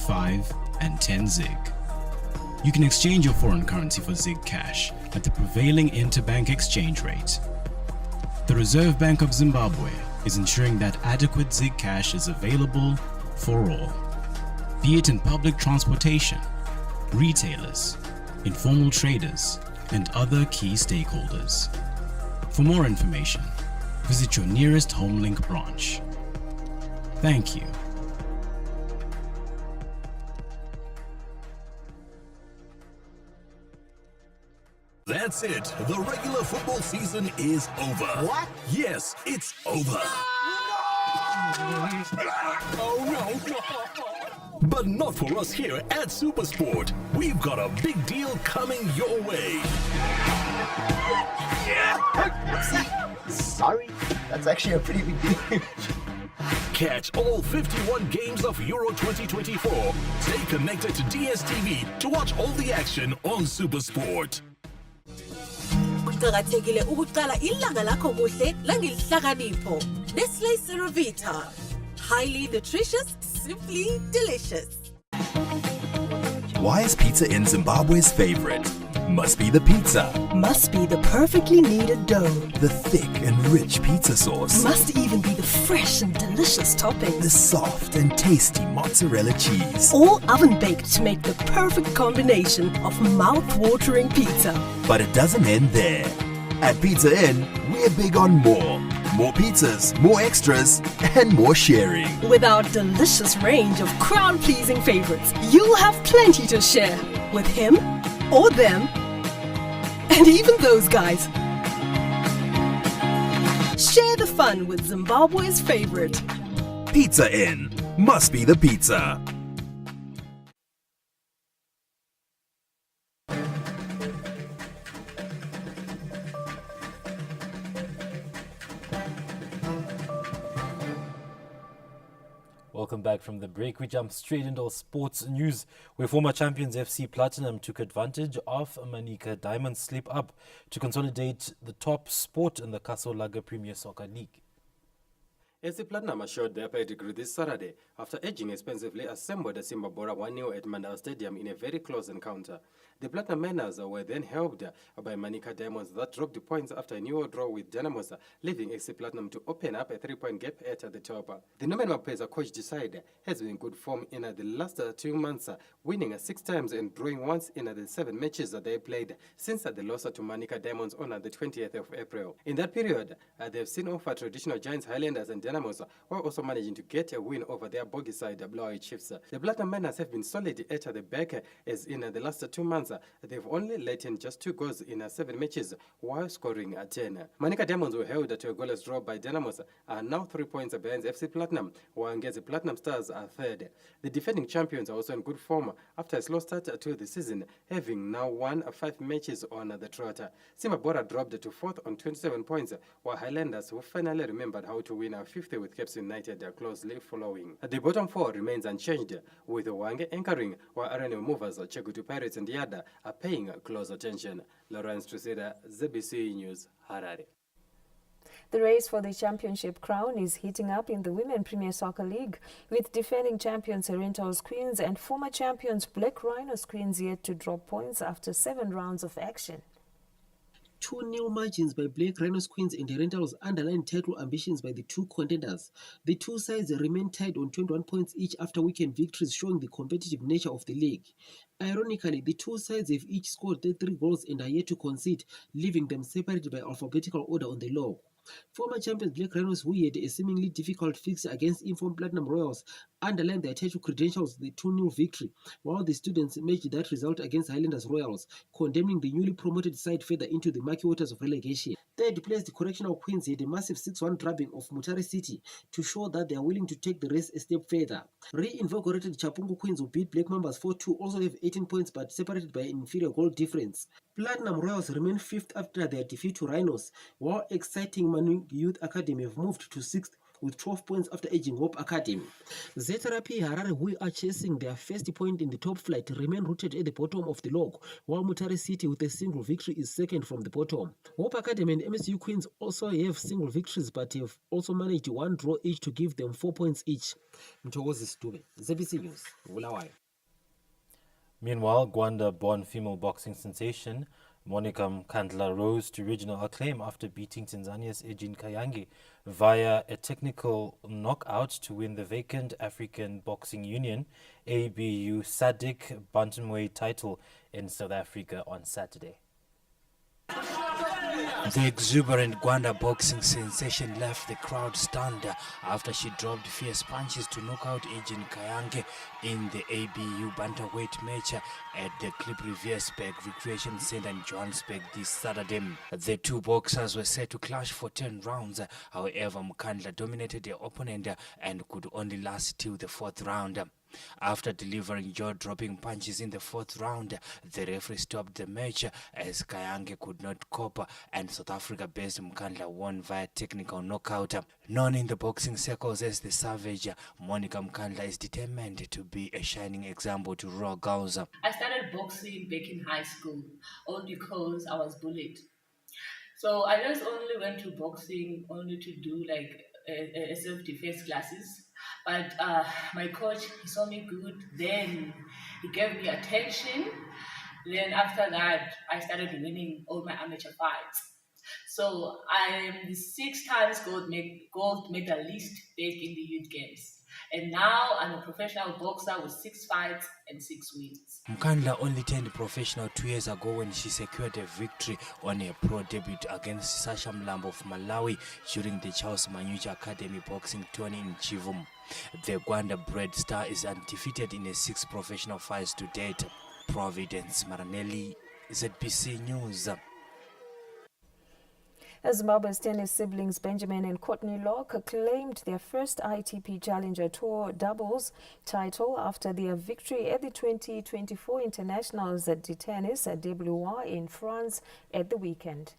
5, and 10 Zig. You can exchange your foreign currency for Zig Cash at the prevailing interbank exchange rate. The Reserve Bank of Zimbabwe is ensuring that adequate Zig Cash is available for all, be it in public transportation, retailers, informal traders, and other key stakeholders. For more information, visit your nearest HomeLink branch. Thank you. That's it. The regular football season is over. What? Yes, it's over. Oh no! But not for us here at Supersport. We've got a big deal coming your way. Sorry, that's actually a pretty big deal. Catch all 51 games of Euro 2024. Stay connected to DSTV to watch all the action on Supersport. Kuqakathekile ukuqala ilanga lakho kuhle langelihlakanipho. Nestle Ceravita. Highly nutritious, simply delicious. Why is pizza in Zimbabwe's favorite? must be the pizza. Must be the perfectly kneaded dough. The thick and rich pizza sauce. Must even be the fresh and delicious toppings. The soft and tasty mozzarella cheese. All oven baked to make the perfect combination of mouth-watering pizza. But it doesn't end there. At Pizza Inn, we're big on more. More pizzas, more extras, and more sharing. With our delicious range of crowd-pleasing favorites, you'll have plenty to share with him or them, and even those guys. Share the fun with Zimbabwe's favorite. Pizza Inn must be the pizza. Welcome back from the break. We jump straight into sports news, where former champions FC Platinum took advantage of Manica Diamond's slip up to consolidate the top spot in the Kasolaga Premier Soccer League. FC Platinum assured their pedigree this Saturday after edging expensively assembled Simba Bora 1-0 at Mandela Stadium in a very close encounter. The Platinum Manners were then helped by Manica Diamonds that dropped points after a new draw with Dynamos, leaving FC Platinum to open up a 3-point gap at the top. The nominal Mapesa coach side has been in good form in the last 2 months, winning 6 times and drawing once in the 7 matches that they played since the loss to Manica Diamonds on the 20th of April. In that period, they've seen off traditional giants Highlanders and Dynamos while also managing to get a win over their bogey side Blue Chiefs. The Platinum Manners have been solid at the back, as in the last 2 months they've only let in just 2 goals in 7 matches while scoring 10. Manica Diamonds were held to a goalless draw by Dynamos, are now 3 points behind FC Platinum, while Ngezi Platinum Stars are third. The defending champions are also in good form after a slow start to the season, having now won 5 matches on the trot. Simba Bora dropped to 4th on 27 points, while Highlanders, who finally remembered how to win 5th with Caps United, closely following. The bottom 4 remains unchanged, with Wange anchoring, while RNL movers Chegutu Pirates and Yada are paying close attention. Lawrence Treseda, ZBC News, Harare. The race for the championship crown is heating up in the Women Premier Soccer League, with defending champions Sorrento's Queens and former champions Black Rhinos Queens yet to drop points after 7 rounds of action. 2-0 margins by Black Rhinos Queens and the Rentals underline title ambitions by the 2 contenders. The 2 sides remain tied on 21 points each after weekend victories, showing the competitive nature of the league. Ironically, the 2 sides have each scored 3 goals and are yet to concede, leaving them separated by alphabetical order on the log. Former champions Black Rhinos, who had a seemingly difficult fixture against informed Platinum Royals, underlined their title credentials with the 2-0 victory, while the students matched that result against Highlanders Royals, condemning the newly promoted side further into the murky waters of relegation. Third place, the Correctional Queens had a massive 6-1 drubbing of Mutare City to show that they are willing to take the race a step further. Reinvigorated Chapungu Queens, who beat Black Mambas 4-2, also have 18 points but separated by an inferior goal difference. Platinum Royals remain 5th after their defeat to Rhinos, while exciting Manu Youth Academy have moved to 6th with 12 points after edging Hope Academy. Zeterapi Harare, who are chasing their first point in the top flight, remain rooted at the bottom of the log, while Mutare City with a single victory is second from the bottom. Hope Academy and MSU Queens also have single victories but have also managed 1 draw each to give them 4 points each. Mtogozi Stube, ZBC News, Bulawayo. Meanwhile, Gwanda-born female boxing sensation Monica Mkandla rose to regional acclaim after beating Tanzania's Ejin Kayange via a technical knockout to win the vacant African Boxing Union ABU Sadak bantamweight title in South Africa on Saturday. The exuberant Gwanda boxing sensation left the crowd stunned after she dropped fierce punches to knock out Ejin Kayange in the ABU bantamweight match at the Clip Riviersberg Recreation Center in Johannesburg this Saturday. The 2 boxers were set to clash for 10 rounds. However, Mkandla dominated their opponent and could only last till the 4th round. After delivering jaw-dropping punches in the 4th round, the referee stopped the match as Kayange could not cope and South Africa-based Mkandla won via technical knockout. Known in the boxing circles as the Savage, Monica Mkandla is determined to be a shining example to raw girls. I started boxing back in high school, all because I was bullied. So I just only went to boxing only to do like a self-defense classes. But my coach, he saw me good, then he gave me attention Then after that, I started winning all my amateur fights. So I am the 6 times gold medalist based in the youth games. And now I'm a professional boxer with 6 fights and 6 wins. Mkandla only turned professional 2 years ago when she secured a victory on her pro debut against Sasha Mlambo of Malawi during the Charles Manyucha Academy boxing tourney in Chivum. The Gwanda-bred star is undefeated in her 6 professional fights to date. Providence Maranelli, ZBC News. Zimbabwe's tennis siblings Benjamin and Courtney Locke claimed their first ITP Challenger Tour doubles title after their victory at the 2024 Internationals at the Tennis at WR in France at the weekend.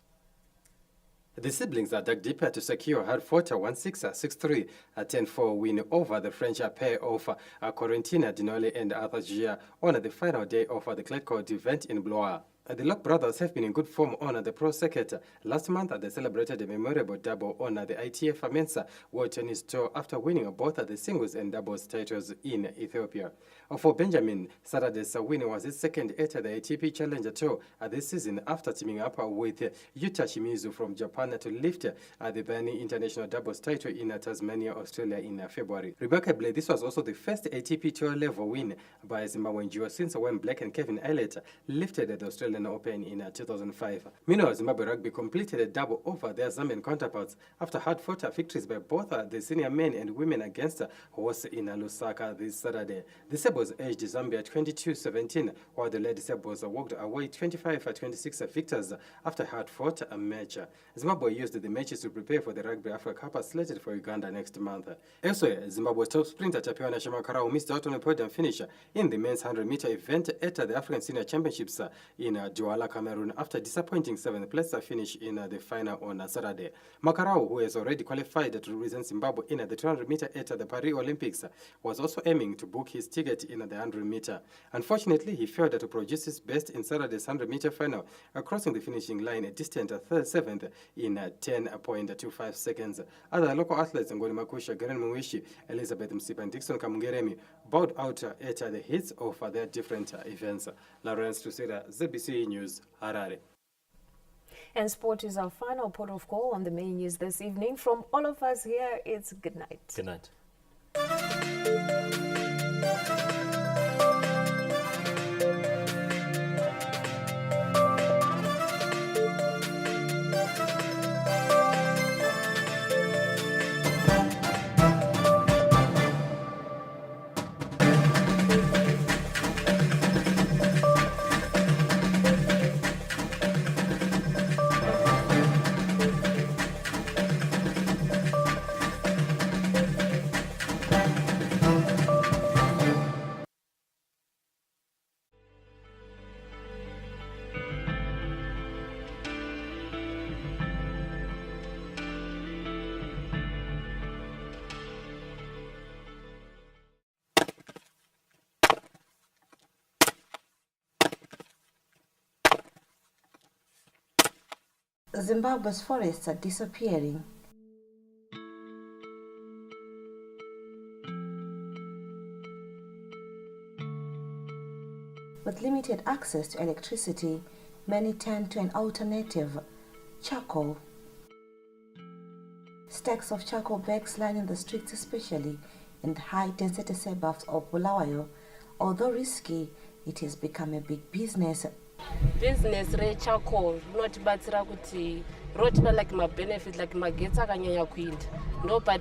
The siblings are dug deeper to secure hard-fought 1-6, 6-3, 10-4 win over the French pair of Corentina Dinoli and Arthur Gia on the final day of the Clay Court event in Blois. The Locke brothers have been in good form on the pro circuit. Last month, they celebrated a memorable double on the ITF Mensa World Tennis Tour after winning both the singles and doubles titles in Ethiopia. For Benjamin, Saturday's win was his second at the ATP Challenger Tour this season after teaming up with Yuta Shimizu from Japan to lift the Bani International doubles title in Tasmania, Australia in February. Remarkably, this was also the first ATP Tour level win by a Zimbabwean duo since Wayne Black and Kevin Eilert lifted the Australian Open in 2005. Meanwhile, Zimbabwe Rugby completed a double over their Zambian counterparts after hard-fought victories by both the senior men and women against Horse in Lusaka this Saturday. The Sebos edged Zambia 22-17, while the Lady Sebos walked away 25-26 victors after hard-fought match. Zimbabwe used the matches to prepare for the Rugby Africa Cup slated for Uganda next month. Elsewhere, Zimbabwe's top sprinter Tapiwana Shamakarau missed out on a podium finish in the men's 100-meter event at the African Senior Championships in Douala, Cameroon, after disappointing 7th place finish in the final on Saturday. Makarau, who has already qualified to represent Zimbabwe in the 200-meter at the Paris Olympics, was also aiming to book his ticket in the 100-meter. Unfortunately, he failed to produce his best in Saturday's 100-meter final, crossing the finishing line a distant 7th in 10.25 seconds. Other local athletes, Ngoni Makusha, Garen Mwishi, Elizabeth Msipa, and Dixon Kamungeremi, bowed out at the hits of their different events. Lawrence Tusira, ZBC News, Harare. And sport is our final port of call on the main news this evening. From all of us here, it's good night. Good night. Zimbabwe's forests are disappearing. With limited access to electricity, many turn to an alternative, charcoal. Stacks of charcoal bags lining the streets, especially in the high-density suburbs of Bulawayo. Although risky, it has become a big business. Business charcoal not batsira kuti rotipa like my benefit like magetsi akanyanya kuinda ndo but